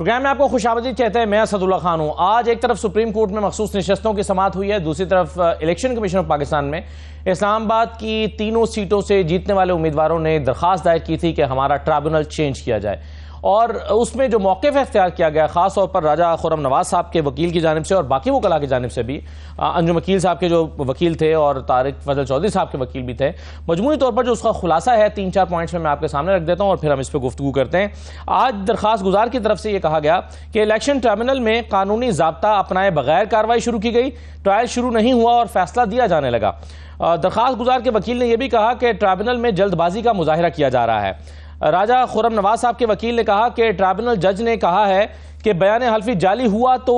Programme में आपको खुशामदीद कहते हैं। मैं असदुल्ला खान हूँ। आज एक तरफ सुप्रीम कोर्ट में मखसूस नशस्तों की समाअत हुई है, दूसरी तरफ इलेक्शन कमीशन ऑफ पाकिस्तान में इस्लामाबाद की तीनों सीटों से जीतने वाले उम्मीदवारों ने दरख्वास्त दायर की थी कि हमारा ट्राइब्यूनल चेंज किया जाए, और उसमें जो मौक़िफ़ इख्तियार किया गया ख़ास तौर पर राजा खुर्रम नवाज साहब के वकील की जानिब से और बाकी वकला की जानिब से भी, अंजुम वकील साहब के जो वकील थे और तारिक फजल चौधरी साहब के वकील भी थे, मजमूई तौर पर जो उसका खुलासा है 3-4 पॉइंट्स में मैं आपके सामने रख देता हूँ और फिर हम इस पर गुफ्तगू करते हैं। आज दरख्वास्त गुजार की तरफ से यह कहा गया कि इलेक्शन ट्रिब्यूनल में कानूनी ज़ाब्ता अपनाए बगैर कार्रवाई शुरू की गई, ट्रायल शुरू नहीं हुआ और फैसला दिया जाने लगा। दरख्वास्त गुजार के वकील ने यह भी कहा कि ट्रिब्यूनल में जल्दबाजी का मुजाहिरा किया जा रहा है। राजा खुर्रम नवाज साहब के वकील ने कहा कि ट्रिब्यूनल जज ने कहा है कि बयान हल्फी जाली हुआ तो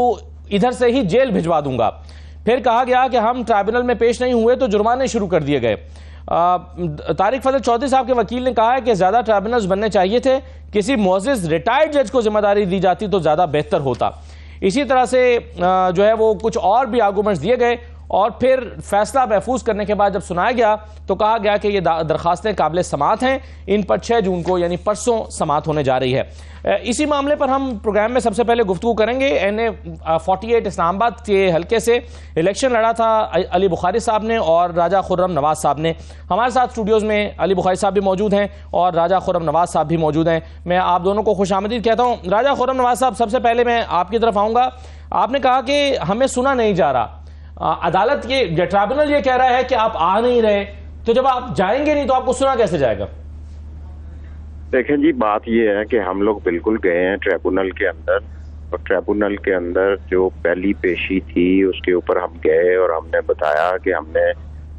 इधर से ही जेल भिजवा दूंगा। फिर कहा गया कि हम ट्रिब्यूनल में पेश नहीं हुए तो जुर्माने शुरू कर दिए गए। तारिक फजल चौधरी साहब के वकील ने कहा है कि ज्यादा ट्रिब्यूनल्स बनने चाहिए थे, किसी मुअज़्ज़िज़ रिटायर्ड जज को जिम्मेदारी दी जाती तो ज्यादा बेहतर होता। इसी तरह से जो है वो कुछ और भी आर्गूमेंट्स दिए गए और फिर फैसला महफूज करने के बाद जब सुनाया गया तो कहा गया कि ये दरखास्तें काबिल समाअत हैं, इन पर 6 जून को यानी परसों समाअत होने जा रही है। इसी मामले पर हम प्रोग्राम में सबसे पहले गुफ्तगू करेंगे। NA 48 इस्लामाबाद के हल्के से इलेक्शन लड़ा था अली बुखारी साहब ने और राजा खुर्रम नवाज साहब ने। हमारे साथ स्टूडियोज़ में अली बुखारी साहब भी मौजूद हैं और राजा खुर्रम नवाज साहब भी मौजूद हैं। मैं आप दोनों को खुशामदीद कहता हूँ। राजा खुर्रम नवाज साहब, सबसे पहले मैं आपकी तरफ आऊँगा। आपने कहा कि हमें सुना नहीं जा रहा, अदालत ये ट्रिब्यूनल ये कह रहा है कि आप आ नहीं रहे, तो जब आप जाएंगे नहीं तो आपको सुना कैसे जाएगा? देखें जी, बात ये है कि हम लोग बिल्कुल गए हैं ट्रिब्यूनल के अंदर, और ट्रिब्यूनल के अंदर जो पहली पेशी थी उसके ऊपर हम गए और हमने बताया कि हमने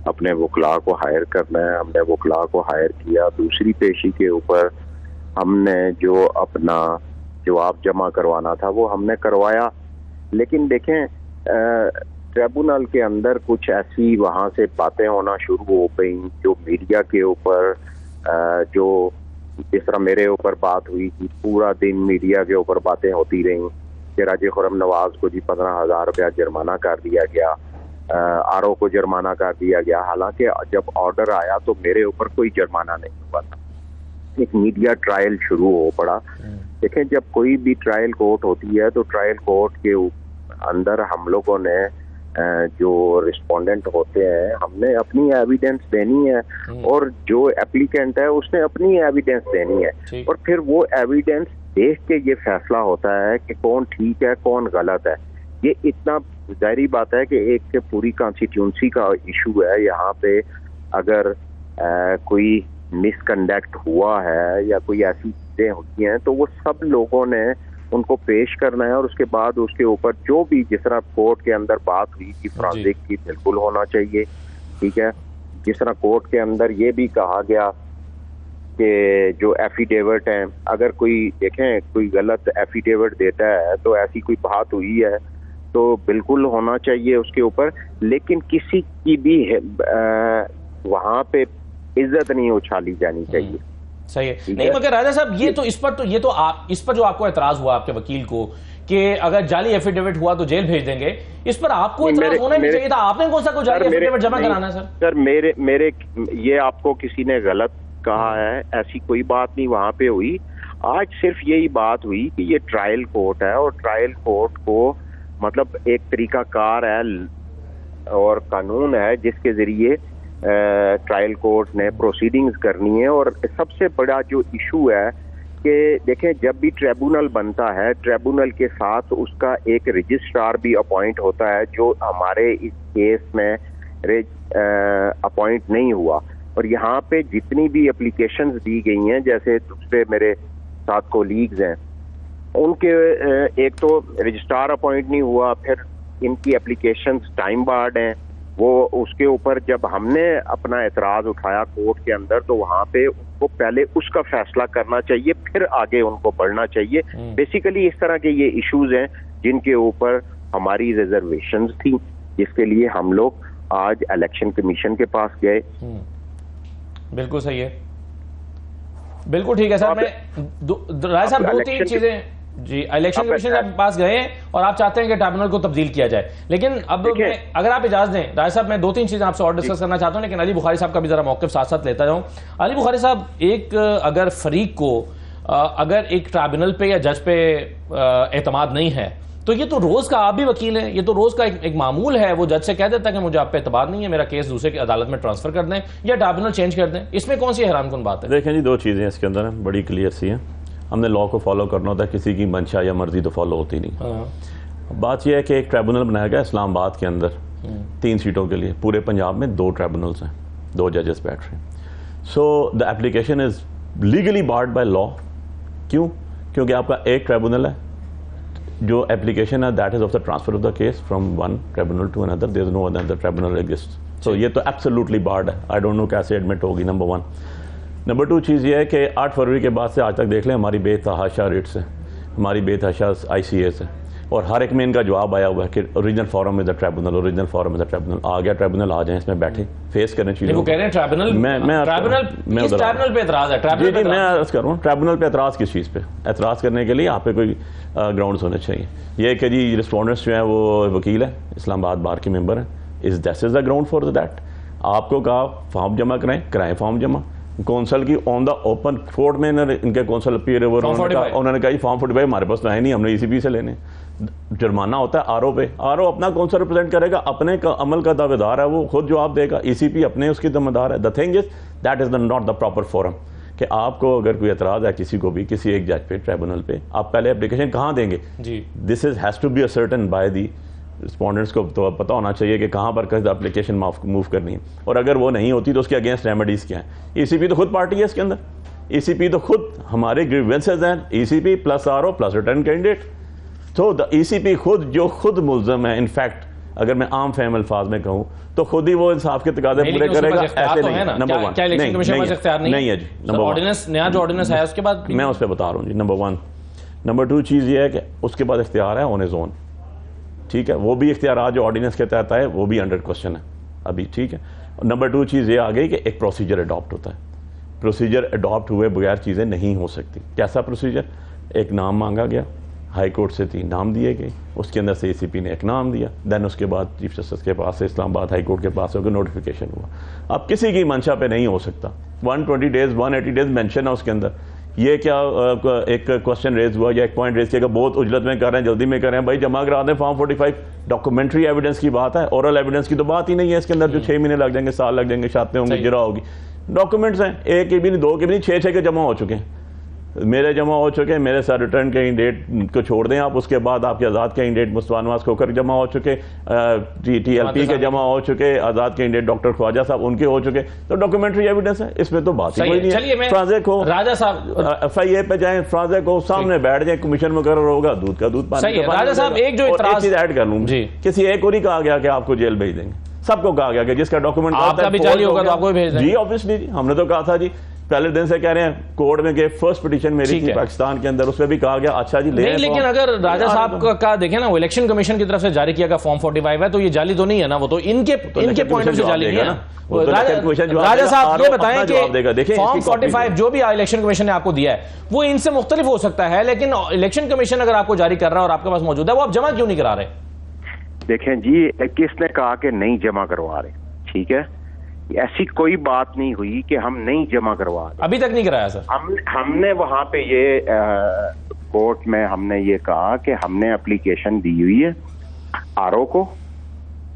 अपने वकला को हायर करना है। हमने वकला को हायर किया। दूसरी पेशी के ऊपर हमने जो अपना जवाब जमा करवाना था वो हमने करवाया। लेकिन देखें, ट्रिब्यूनल के अंदर कुछ ऐसी वहाँ से बातें होना शुरू हो गई जो मीडिया के ऊपर, जो जिस तरह मेरे ऊपर बात हुई कि पूरा दिन मीडिया के ऊपर बातें होती रहीं कि राजा खुर्रम नवाज को जी 15,000 रुपया जुर्माना कर दिया गया, RO को जुर्माना कर दिया गया। हालांकि जब ऑर्डर आया तो मेरे ऊपर कोई जुर्माना नहीं हुआ था। एक मीडिया ट्रायल शुरू हो पड़ा। देखें, जब कोई भी ट्रायल कोर्ट होती है तो ट्रायल कोर्ट के अंदर हम लोगों ने जो रिस्पोंडेंट होते हैं, हमने अपनी एविडेंस देनी है और जो एप्लीकेंट है उसने अपनी एविडेंस देनी है, और फिर वो एविडेंस देख के ये फैसला होता है कि कौन ठीक है कौन गलत है। ये इतना जाहिर बात है कि एक पूरी कॉन्स्टिट्यूंसी का इशू है। यहाँ पे अगर कोई मिसकंडक्ट हुआ है या कोई ऐसी चीजें होती हैं तो वो सब लोगों ने उनको पेश करना है, और उसके बाद उसके ऊपर जो भी जिस तरह कोर्ट के अंदर बात हुई कि फॉरेंसिक की बिल्कुल होना चाहिए, ठीक है। जिस तरह कोर्ट के अंदर ये भी कहा गया कि जो एफिडेविट हैं, अगर कोई देखें कोई गलत एफिडेविट देता है तो ऐसी कोई बात हुई है तो बिल्कुल होना चाहिए उसके ऊपर, लेकिन किसी की भी वहाँ पे इज्जत नहीं उछाली जानी चाहिए। सही है। नहीं, मगर राजा साहब ये तो इस पर जो आपको एतराज हुआ आपके वकील को कि अगर जाली एफिडेविट हुआ तो जेल भेज देंगे, इस पर आपको एतराज होना नहीं चाहिए था। आपने कौन सा कोई जाली एफिडेविट जमा कराना है? सर मेरे ये आपको किसी ने गलत कहा है, ऐसी कोई बात नहीं वहां पे हुई। आज सिर्फ यही बात हुई कि ये ट्रायल कोर्ट है और ट्रायल कोर्ट को मतलब एक तरीकाकार है और कानून है जिसके जरिए ट्रायल कोर्ट ने प्रोसीडिंग्स करनी है। और सबसे बड़ा जो इशू है कि देखें, जब भी ट्रिब्यूनल बनता है, ट्रिब्यूनल के साथ उसका एक रजिस्ट्रार भी अपॉइंट होता है जो हमारे इस केस में अपॉइंट नहीं हुआ। और यहाँ पे जितनी भी एप्लीकेशंस दी गई हैं, जैसे दूसरे मेरे साथ कोलीग्स हैं, उनके एक तो रजिस्ट्रार अपॉइंट नहीं हुआ, फिर इनकी एप्लीकेशंस टाइम बार्ड हैं। वो उसके ऊपर जब हमने अपना एतराज उठाया कोर्ट के अंदर तो वहाँ पे उनको पहले उसका फैसला करना चाहिए, फिर आगे उनको बढ़ना चाहिए। बेसिकली इस तरह के ये इश्यूज हैं जिनके ऊपर हमारी रिजर्वेशंस थी, जिसके लिए हम लोग आज इलेक्शन कमीशन के पास गए। बिल्कुल सही है, बिल्कुल ठीक है सर। मैं राय साहब 2-3 चीजें जी, इलेक्शन कमीशन के पास गए और आप चाहते हैं कि ट्रिब्यूनल को तब्दील किया जाए, लेकिन अब अगर आप इजाजत दें राय साहब, मैं 2-3 चीजें आपसे और डिस्कस करना चाहता हूं, लेकिन अली बुखारी साहब का भी जरा मौक़िफ़ साथ साथ लेता जाऊं। अली बुखारी साहब, एक अगर फरीक को अगर एक ट्राइब्यूनल पे या जज पे एतमाद नहीं है तो ये तो रोज का, आप भी वकील हैं, ये तो रोज का एक मामूल है। वो जज से कह देता है कि मुझे आप पे एतबार नहीं है, मेरा केस दूसरे की अदालत में ट्रांसफर कर दें या ट्राइब्यूनल चेंज कर दें। इसमें कौन सी हैरानकुन बात है? देखें जी, दो चीज़ें इसके अंदर हैं, बड़ी क्लियर सी हैं। हमने लॉ को फॉलो करना होता है, किसी की मंशा या मर्जी तो फॉलो होती नहीं। बात यह है कि एक ट्राइब्यूनल बनाया गया इस्लामाबाद के अंदर 3 सीटों के लिए। पूरे पंजाब में 2 ट्राइब्यूनल्स हैं, 2 जजेस बैठ रहे हैं। So the application is legally barred by law. क्यों? क्योंकि आपका एक ट्राइब्यूनल है, जो एप्लीकेशन है that is of the transfer of the case from one tribunal to another, there is no another tribunal exist. So ये तो एब्सोल्युटली बार्ड है। आई डोंट नो कैसे एडमिट होगी, नंबर 1। नंबर 2 चीज़ ये है कि 8 फरवरी के बाद से आज तक देख लें, हमारी बेतहाशा रेट्स है, हमारी बेतहाशा ICS है, और हर एक में इनका जवाब आया हुआ है कि original forum is the tribunal, original forum is the tribunal. आ गया ट्राइब्यूनल, आ जाए इसमें बैठे, फेस करें चीज़ें। वो कह रहे हैं ट्राइब्यूनल, ट्राइब्यूनल पे एतराज है। जी, मैं अर्ज कर रहा हूँ, ट्राइब्यूनल पे एतराज़ किस चीज़ पे? एतराज़ करने के लिए आप पे कोई ग्राउंड्स होने चाहिए। ये कि जी रिस्पॉन्डेंट्स जो है वो वकील है, इस्लामाबाद बार के मेंबर हैं, is this is the ground for that. आपको कहा फॉर्म जमा कराएं फॉर्म जमा। कौंसल की ऑन द ओपन कोर्ट में इनके कौंसल अपीयर ओवर, उन्होंने कहा फॉर्म 45 हमारे पास तो है नहीं, हमने ECP से लेने। जुर्माना होता है आरओ पे, आरओ अपना कौंसल रिप्रेजेंट करेगा, अपने का अमल का दावेदार है, वो खुद जवाब देगा। ECP अपने उसकी जिम्मेदार है। The thing is that is not the proper forum कि आपको अगर कोई एतराज़ है किसी को भी, किसी एक जज पे, ट्राइब्यूनल पे, आप पहले एप्लीकेशन कहाँ देंगे? This is has to be ascertain by the respondents को। तो पता होना चाहिए कि कहाँ पर कैसे एप्लीकेशन मूव करनी है, और अगर वो नहीं होती तो उसके अगेंस्ट रेमेडीज़ क्या है। ECP तो खुद पार्टी है इसके अंदर, ECP तो खुद हमारे ग्रीवेंसेज हैं, ECP plus RO plus return candidate. तो द ECP खुद जो खुद मुल्ज़म है, इनफैक्ट अगर मैं आम फहम अल्फाज में कहूँ तो खुद ही वो इंसाफ के तकाज़े पूरे करेगा। ऐसे नहीं है। नंबर 1 नहीं है जी। नंबर ऑर्डिनेंस, नया जो ऑर्डिनेंस है उसके बाद मैं उस पर बता रहा हूँ जी। नंबर 1। नंबर 2 चीज़ ये है कि उसके बाद इख्तियार है ऑन हिज ओन, ठीक है। वो भी इख्तियार जो ऑर्डिनेंस के तहत है वो भी अंडर क्वेश्चन है अभी, ठीक है। नंबर 2 चीज़ ये आ गई कि एक प्रोसीजर अडॉप्ट होता है। प्रोसीजर अडॉप्ट हुए बगैर चीज़ें नहीं हो सकती। कैसा प्रोसीजर? एक नाम मांगा गया, हाई कोर्ट से 3 नाम दिए गए, उसके अंदर से ECP ने एक नाम दिया, देन उसके बाद चीफ जस्टिस के पास से इस्लामाबाद हाई कोर्ट के पास से नोटिफिकेशन हुआ। अब किसी की मंशा पे नहीं हो सकता। 120 डेज 180 डेज मेंशन है उसके अंदर। ये क्या एक क्वेश्चन रेज हुआ या एक पॉइंट रेज किया, बहुत उजलत में कर रहे हैं, जल्दी में कर रहे हैं, भाई जमा करा दें फॉर्म 45। डॉक्यूमेंट्री एविडेंस की बात है, ओरल एविडेंस की तो बात ही नहीं है इसके अंदर, जो 6 महीने लग जाएंगे, साल लग जाएंगे, शातें होंगी, जिरा होगी। डॉक्यूमेंट्स हैं, एक के भी नहीं, 2 के भी नहीं, 6 के जमा हो चुके हैं। मेरे जमा हो चुके हैं, मेरे साथ रिटर्न के डेट को छोड़ दें आप, उसके बाद आपके आज़ाद के डेट मुस्तफा नवाज खोखर जमा हो चुके, TLP के जमा हो चुके, आज़ाद के डेट डॉक्टर ख्वाजा साहब उनके हो चुके। तो डॉक्यूमेंट्री एविडेंस है, इसमें तो बात ही कोई नहीं है। फ्रांजे को राजा साहब FIA पे जाए, फ्रांजे को सामने बैठ जाए, कमीशन मुकर्रर होगा, दूध का दूध पानी का पानी। राजा साहब एक जो चीज ऐड कर लूँ, किसी एक और ही कहा गया कि आपको जेल भेज देंगे, सबको कहा गया कि जिसका डॉक्यूमेंट आपका भी जाली होगा तो आपको भी भेज देंगे। जी ऑब्वियसली जी, हमने तो कहा था जी, पहले दिन से कह रहे हैं। कोर्ट में गए, फर्स्ट पिटीशन मेरी थी पाकिस्तान के अंदर, उसमें भी कहा गया अच्छा जी ले। लेकिन अगर राजा साहब का देखें ना, वो इलेक्शन कमीशन की तरफ से जारी किया गया फॉर्म 45 है, तो ये जाली तो नहीं है ना, वो तो इनके पॉइंट से जाली नहीं है ना। राजा साहब ये बताएं कि फॉर्म 45 जो भी इलेक्शन कमीशन ने आपको दिया है वो इनसे मुख्तलिफ हो सकता है, लेकिन इलेक्शन कमीशन अगर आपको जारी कर रहा है और आपके पास मौजूद है, वो आप जमा क्यों नहीं करा रहे? देखें जी, किसने कहा कि नहीं जमा करवा रहे? ठीक है, ऐसी कोई बात नहीं हुई कि हम नहीं जमा करवा रहे। अभी तक नहीं कराया सर। हमने वहां पे ये कोर्ट में हमने ये कहा कि हमने एप्लीकेशन दी हुई है RO को,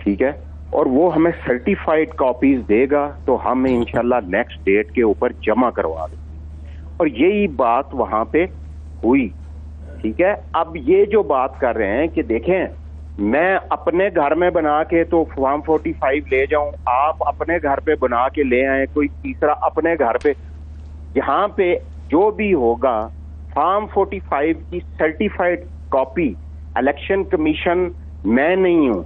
ठीक है, और वो हमें सर्टिफाइड कॉपीज देगा तो हम इंशाल्लाह नेक्स्ट डेट के ऊपर जमा करवा देंगे। और यही बात वहां पे हुई, ठीक है। अब ये जो बात कर रहे हैं कि देखें, मैं अपने घर में बना के तो फॉर्म 45 ले जाऊं, आप अपने घर पे बना के ले आए, कोई तीसरा अपने घर पे, यहाँ पे जो भी होगा फॉर्म 45 की सर्टिफाइड कॉपी इलेक्शन कमीशन, मैं नहीं हूं,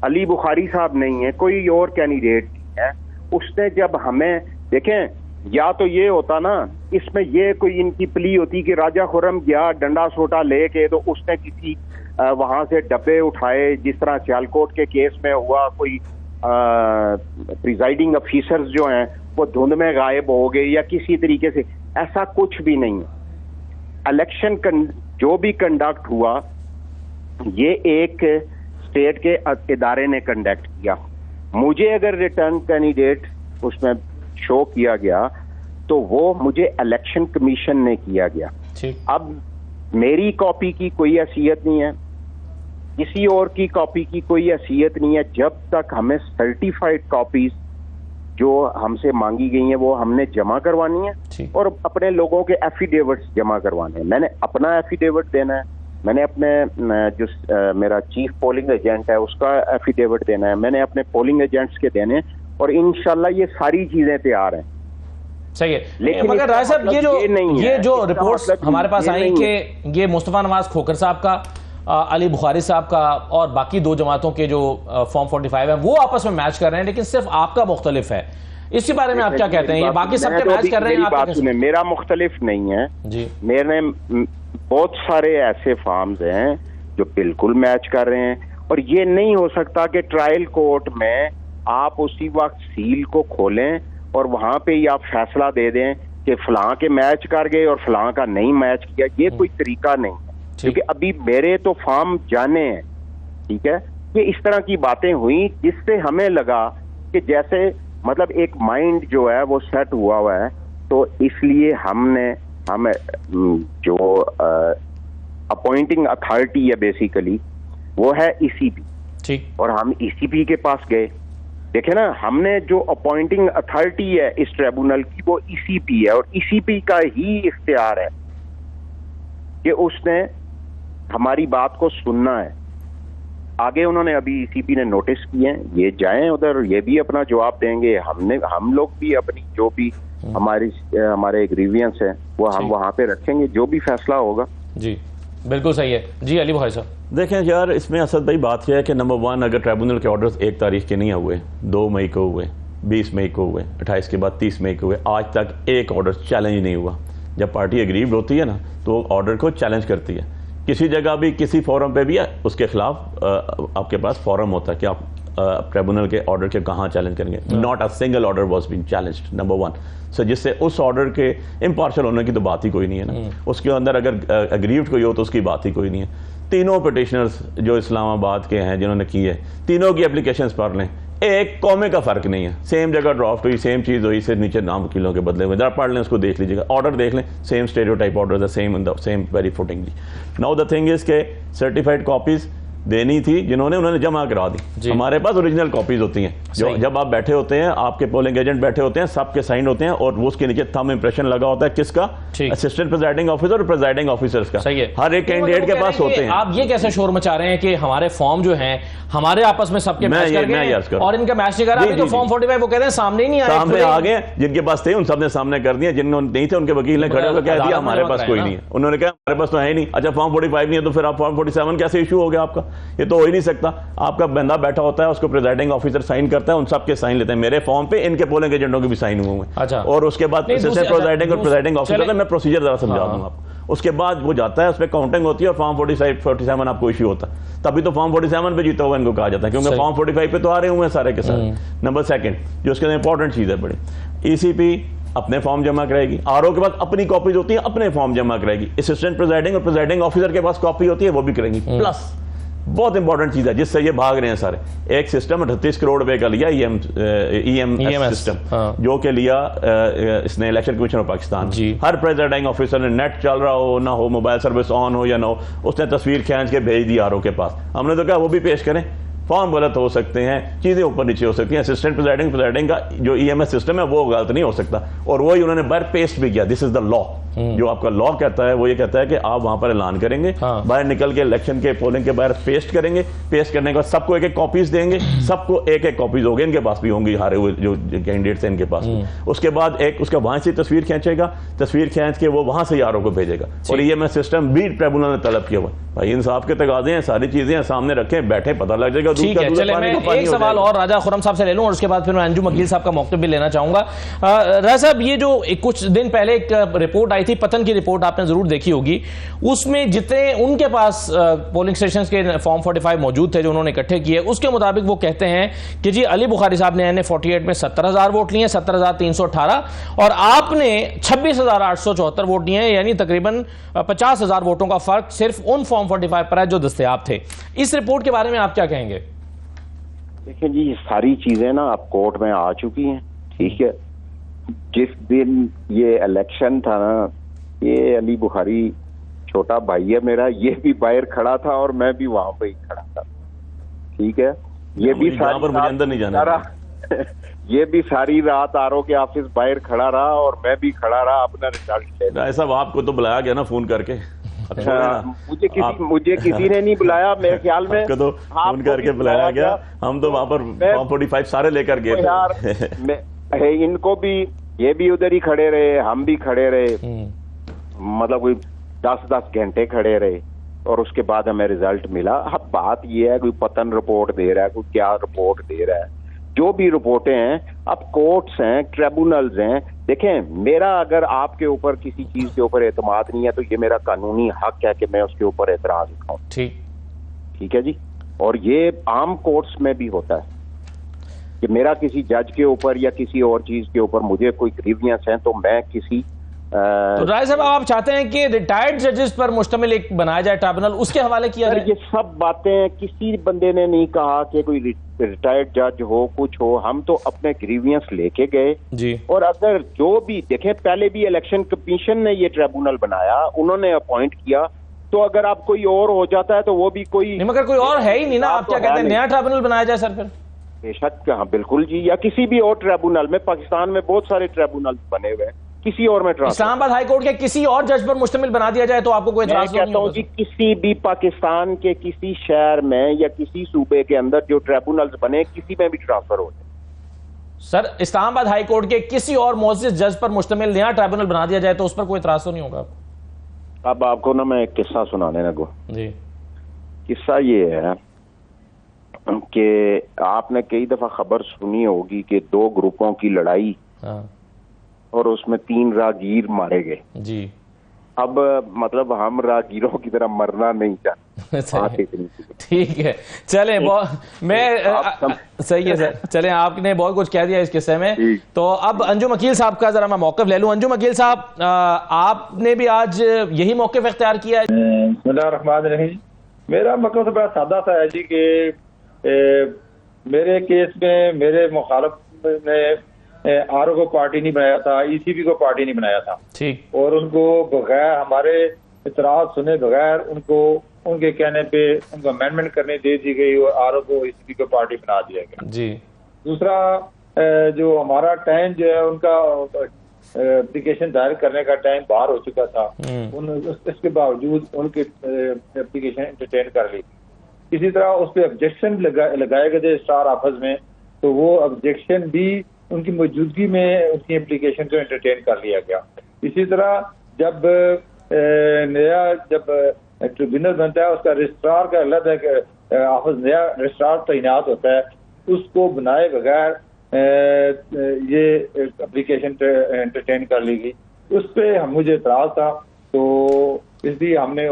अली बुखारी साहब नहीं है, कोई और कैंडिडेट नहीं है, उसने जब हमें देखें, या तो ये होता ना, इसमें ये कोई इनकी प्ली होती कि राजा खुर्रम गया डंडा सोटा लेके, तो उसने किसी वहां से डब्बे उठाए, जिस तरह सियालकोट के केस में हुआ, कोई प्रिजाइडिंग ऑफिसर्स जो हैं वो धुंध में गायब हो गए या किसी तरीके से, ऐसा कुछ भी नहीं है। इलेक्शन जो भी कंडक्ट हुआ, ये एक स्टेट के इदारे ने कंडक्ट किया। मुझे अगर रिटर्न कैंडिडेट उसमें शो किया गया तो वो मुझे इलेक्शन कमीशन ने किया गया। ठीक। अब मेरी कॉपी की कोई हैसियत नहीं है, किसी और की कॉपी की कोई हैसियत नहीं है, जब तक हमें सर्टिफाइड कॉपीज जो हमसे मांगी गई हैं वो हमने जमा करवानी है और अपने लोगों के एफिडेविट्स जमा करवाने हैं। मैंने अपना एफिडेविट देना है, मैंने अपने जो मेरा चीफ पोलिंग एजेंट है उसका एफिडेविट देना है, मैंने अपने पोलिंग एजेंट्स के देने हैं और इंशाल्लाह ये सारी चीजें तैयार हैं। सही है। लेकिन मगर राय साहब ये जो रिपोर्ट्स हमारे पास आई कि ये मुस्तफा नवाज खोखर साहब का, अली बुखारी साहब का और बाकी दो जमातों के जो फॉर्म 45 है वो आपस में मैच कर रहे हैं, लेकिन सिर्फ आपका मुख्तलिफ है, इसके बारे में आप क्या कहते हैं? ये बाकी सबके मैच कर रहे हैं, बात सुने, मेरा मुख्तलिफ नहीं है जी। मेरे बहुत सारे ऐसे फार्म्स हैं जो बिल्कुल मैच कर रहे हैं और ये नहीं हो सकता कि ट्रायल कोर्ट में आप उसी वक्त सील को खोलें और वहां पे ही आप फैसला दे दें कि फलां के मैच कर गए और फलां का नहीं मैच किया। ये कोई तरीका नहीं है, क्योंकि अभी मेरे तो फार्म जाने हैं, ठीक है। ये इस तरह की बातें हुई जिससे हमें लगा कि जैसे मतलब एक माइंड जो है वो सेट हुआ है, तो इसलिए हमें जो अपॉइंटिंग अथॉरिटी है बेसिकली वो है ईसीपी, ठीक। और हम ईसीपी के पास गए, देखे ना, हमने जो अपॉइंटिंग अथॉरिटी है इस ट्रिब्यूनल की वो ईसीपी है और ईसीपी का ही इख्तियार है कि उसने हमारी बात को सुनना है। आगे उन्होंने अभी ईसीपी ने नोटिस किए हैं, ये जाएं उधर, ये भी अपना जवाब देंगे, हम लोग भी अपनी जो भी हमारे ग्रीवियंस है वो हम वहां पे रखेंगे, जो भी फैसला होगा। जी बिल्कुल सही है। जी अली भाई साहब, देखें यार, इसमें असद भाई बात यह है कि नंबर 1, अगर ट्रिब्यूनल के ऑर्डर्स 1 तारीख के नहीं हुए, 2 मई को हुए, 20 मई को हुए, 28 के बाद 30 मई को हुए, आज तक एक ऑर्डर चैलेंज नहीं हुआ। जब पार्टी एग्रीव्ड होती है ना तो ऑर्डर को चैलेंज करती है, किसी जगह भी किसी फोरम पे भी उसके खिलाफ आपके पास फोरम होता है कि आप ट्रिब्यूनल के ऑर्डर के कहाँ चैलेंज करेंगे। Not a single order was been challenged, number 1। So जिससे उस ऑर्डर के इम्पार्शियल होने की तो बात ही कोई नहीं है ना, उसके अंदर अगर अग्रीव्ड कोई हो तो उसकी बात ही कोई नहीं है। तीनों पिटिशनर्स जो इस्लामाबाद के हैं जिन्होंने की है, तीनों की एप्लीकेशंस पढ़ लें, एक कौमे का फर्क नहीं है, सेम जगह ड्राफ्ट हुई, सेम चीज हुई, सिर्फ नीचे नाम वकीलों के बदले हुए। जरा पढ़ लें, उसको देख लीजिएगा, ऑर्डर देख लें, same stereotype order, same very footing. Now the thing is के सर्टिफाइड कॉपीज देनी थी जिन्होंने, उन्होंने जमा करा दी। हमारे पास ओरिजिनल कॉपीज होती हैं, जो जब आप बैठे होते हैं, आपके पोलिंग एजेंट बैठे होते हैं, सबके साइन होते हैं और वो उसके नीचे थंब इंप्रेशन लगा होता है, किसका? असिस्टेंट प्रेजाइडिंग ऑफिसर और प्रेजाइडिंग ऑफिसर्स का। सही है। हर एक कैंडिडेट के पास होते हैं। आप ये कैसे शोर मचा रहे हैं कि हमारे फॉर्म जो हैं हमारे आपस में सबके मैच कर गए और इनका मैच नहीं करा? जो फॉर्म 45 वो कहते हैं सामने ही नहीं आए, सामने आ गए, जिनके पास थे उन सबने सामने कर दिया, जिन्होंने नहीं थे उनके वकील ने खड़े होकर कह दिया हमारे पास कोई नहीं है। उन्होंने कहा हमारे पास तो है ही नहीं। अच्छा, फॉर्म 45 नहीं है तो फिर आप फॉर्म 47 कैसे इशू हो गया आपका? ये तो हो ही नहीं सकता। आपका बंदा बैठा होता है, उसको प्रेजाइडिंग ऑफिसर साइन करता है, उन सबके साइन लेते हैं। मेरे फॉर्म पे इनके पोलिंग एजेंटों के भी साइन हुए हैं। अच्छा। और उसके बाद प्रेजाइडिंग और प्रेजाइडिंग ऑफिसर, मैं प्रोसीजर जरा समझा दूंगा आपको। उसके बाद वो जाता है, उस पर काउंटिंग होती है और फॉर्म 47 आपको इश्यू होता है, तभी तो फॉर्म 47 पे जीता हुआ इनको कहा जाता है, क्योंकि फॉर्म 45 पे तो आ रहे हुए हैं सारे के सारे। नंबर 2 जो उसके अंदर इंपॉर्टेंट चीज है बड़ी, ईसीपी अपने फॉर्म जमा कराएगी, आरओ के पास अपनी कॉपीज होती है, अपने फॉर्म जमा कराएगी, असिस्टेंट प्रेजाइडिंग और प्रेजाइडिंग ऑफिसर के पास कॉपी होती है, वो भी करेंगी। प्लस बहुत इंपॉर्टेंट चीज है जिससे ये भाग रहे हैं सारे, एक सिस्टम 38 करोड़ रुपए का लिया, EMS सिस्टम, जो के लिया इसने इलेक्शन कमीशन ऑफ पाकिस्तान। हर प्रेसिडेंटिंग ऑफिसर ने, नेट चल रहा हो ना हो, मोबाइल सर्विस ऑन हो या ना हो, उसने तस्वीर खींच के भेज दी आरओ के पास। हमने तो कहा वो भी पेश करें, फॉर्म गलत हो सकते हैं, चीजें ऊपर नीचे हो सकती हैं, असिस्टेंट प्रेसिडेंटिंग का जो EMS सिस्टम है वो गलत नहीं हो सकता, और वही उन्होंने बाहर पेस्ट भी किया। This is the law. जो आपका लॉ कहता है वो ये कहता है कि आप वहां पर ऐलान करेंगे, बाहर निकल के इलेक्शन के पोलिंग के बाहर पेस्ट करेंगे, पेस्ट करने के बाद सबको एक एक कॉपीज देंगे, सबको एक एक कॉपीज होगी, इनके पास भी होंगी, हारे हुए जो कैंडिडेट्स हैं इनके पास। उसके बाद एक उसका वहां से तस्वीर खींचेगा, तस्वीर खींच के वो वहां से आरओ को भेजेगा, और EMS सिस्टम भी ट्रिब्यूनल ने तलब किया हुआ। भाई इंसाफ के तकाजे हैं, सारी चीजें सामने रखें, बैठे पता लग जाएगा। ठीक है, चले मैं एक सवाल और राजा खुरम साहब से ले लूं और उसके बाद फिर मैं अंजुम अकील साहब का मौक़िफ़ भी लेना चाहूंगा। राजा साहब, ये जो कुछ दिन पहले एक रिपोर्ट आई थी, पतन की रिपोर्ट, आपने जरूर देखी होगी, उसमें जितने उनके पास पोलिंग स्टेशन के फॉर्म 45 मौजूद थे जो उन्होंने इकट्ठे किए, उसके मुताबिक वो कहते हैं कि जी अली बुखारी साहब ने NA48 में 70,000 वोट लिए, 70,318, और आपने 26,874 वोट लिए, यानी तकरीबन 50,000 वोटों का फर्क सिर्फ उन फॉर्म 45 पर है जो दस्तयाब थे। इस रिपोर्ट के बारे में आप क्या कहेंगे? देखिए जी, ये सारी चीजें ना अब कोर्ट में आ चुकी हैं, ठीक है। जिस दिन ये इलेक्शन था ना, ये अली बुखारी छोटा भाई है मेरा, ये भी बाहर खड़ा था और मैं भी वहां पे ही खड़ा था, ठीक है। ये भी यहाँ पर मुझे अंदर नहीं जाना ये भी सारी रात आरओ के ऑफिस बाहर खड़ा रहा और मैं भी खड़ा रहा अपना रिजल्ट लेने। ऐसा आपको तो बुलाया गया ना फोन करके? मुझे किसी ने नहीं बुलाया, मेरे ख्याल में तो फोन करके बुलाया गया। हम तो वहां पर फॉर्म 45 सारे लेकर गए थे। इनको भी, ये भी उधर ही खड़े रहे, हम भी खड़े रहे, मतलब कोई 10-10 घंटे खड़े रहे और उसके बाद हमें रिजल्ट मिला। अब बात ये है, कोई पतन रिपोर्ट दे रहा है, कोई क्या रिपोर्ट दे रहा है, जो भी रिपोर्टें हैं, अब कोर्ट्स हैं, ट्रिब्यूनल्स हैं। देखें, मेरा अगर आपके ऊपर किसी चीज के ऊपर एतमाद नहीं है तो ये मेरा कानूनी हक है कि मैं उसके ऊपर एतराज उठाऊं, ठीक है जी। और ये आम कोर्ट्स में भी होता है कि मेरा किसी जज के ऊपर या किसी और चीज के ऊपर मुझे कोई ग्रीवियंस है तो मैं किसी तो राय साहब आप चाहते हैं कि रिटायर्ड जजेस पर मुश्तमिल एक बनाया जाए ट्रिब्यूनल, उसके हवाले किया जाए? ये सब बातें किसी बंदे ने नहीं कहा कि कोई रिटायर्ड जज हो, कुछ हो। हम तो अपने ग्रीवियंस लेके गए जी। और अगर जो भी देखें, पहले भी इलेक्शन कमीशन ने ये ट्रिब्यूनल बनाया, उन्होंने अपॉइंट किया, तो अगर आप कोई और हो जाता है तो वो भी कोई नहीं, मगर कोई और है ही नहीं ना। आप क्या कहते हैं, नया ट्रिब्यूनल बनाया जाए सर? फिर बेशक, हाँ बिल्कुल जी, या किसी भी और ट्रिब्यूनल में। पाकिस्तान में बहुत सारे ट्रिब्यूनल बने हुए हैं, किसी और में इस्लामाबाद हाई कोर्ट के किसी और जज पर मुश्तमिल बना दिया जाए तो आपको कोई इतराज नहीं? मैं कहता हूं कि किसी भी पाकिस्तान के किसी शहर में या किसी सूबे के अंदर जो ट्रिब्यूनल्स बने, किसी में भी ट्रांसफर हो जाए। सर, इस्लामाबाद हाई कोर्ट के किसी और मुअज़्ज़िज़ जज पर मुश्तमिल नया ट्रिब्यूनल बना दिया जाए तो उस पर कोई इतराज तो नहीं होगा? अब आपको ना मैं एक किस्सा सुनाने लगूं जी। किस्सा ये है कि आपने कई दफा खबर सुनी होगी कि 2 ग्रुपों की लड़ाई, हाँ, और उसमें 3 राहगीर मारे गए जी। अब मतलब हम राहगीरों की तरह मरना नहीं चाहते। ठीक है, चले मैं सही है सर, चले आपने बहुत कुछ कह दिया इस किस्से में। तो अब अंजुम अकील साहब का जरा मैं मौक़िफ़ ले लूं। अंजुम अकील साहब, आपने भी आज यही मौक़िफ़ इख्तियार किया है? बिस्मिल्लाहिर्रहमानिर्रहीम। मेरा मतलब तो बड़ा सादा सा है जी कि मेरे केस में मेरे मुखालिफ ने आरओ को पार्टी नहीं बनाया था, ईसीबी को पार्टी नहीं बनाया था, ठीक। और उनको बगैर हमारे इतराज सुने बगैर उनको उनके कहने पे उनको अमेंडमेंट करने दे दी गई और आरओ को ईसीबी को पार्टी बना दिया गया जी। दूसरा, जो हमारा टाइम जो है उनका एप्लीकेशन दायर करने का टाइम बाहर हो चुका था, इसके बावजूद उनकी एप्लीकेशन एंटरटेन कर ली। इसी तरह उस पर ऑब्जेक्शन लगाए गए थे स्टार ऑफिस में, तो वो ऑब्जेक्शन भी उनकी मौजूदगी में उनकी एप्लीकेशन को एंटरटेन कर लिया गया। इसी तरह जब नया ट्रिब्यूनल बनता है, उसका रजिस्ट्रार का अलग है ऑफिस, नया रजिस्ट्रार तैनात होता है, उसको बनाए बगैर ये एप्लीकेशन एंटरटेन कर ली गई। उस पर मुझे इतराज था, तो इसलिए हमने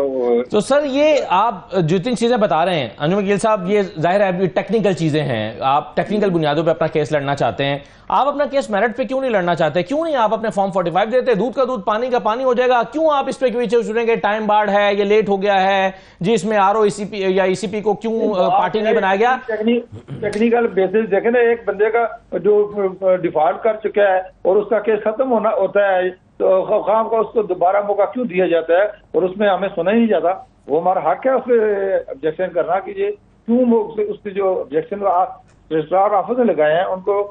तो सर ये आप जो 3 चीजें बता रहे हैं अंजुम अकील साहब, ये जाहिर है टेक्निकल चीजें हैं, आप टेक्निकल बुनियादों पे अपना केस लड़ना चाहते हैं। आप अपना केस मेरिट पे क्यों नहीं लड़ना चाहते? क्यों नहीं आप अपने फॉर्म 45 देते? दूध का दूध पानी का पानी हो जाएगा। क्यों आप इस पे पीछे छुड़ेंगे? टाइम बार्ड है, ये लेट हो गया है जी, इसमें आरओ ईसीपी या ईसीपी को क्यों पार्टी नहीं बनाया गया? टेक्निकल बेसिस देखें ना, एक बंदे का जो डिफॉल्ट कर चुका है और उसका केस खत्म होता है, तो खाम का उसको दोबारा मौका क्यों दिया जाता है और उसमें हमें सुना ही नहीं जाता? वो हमारा हक है उस पर ऑब्जेक्शन करना कि ये क्यों उसके जो ऑब्जेक्शन रजिस्ट्रार ऑफिस में लगाए हैं उनको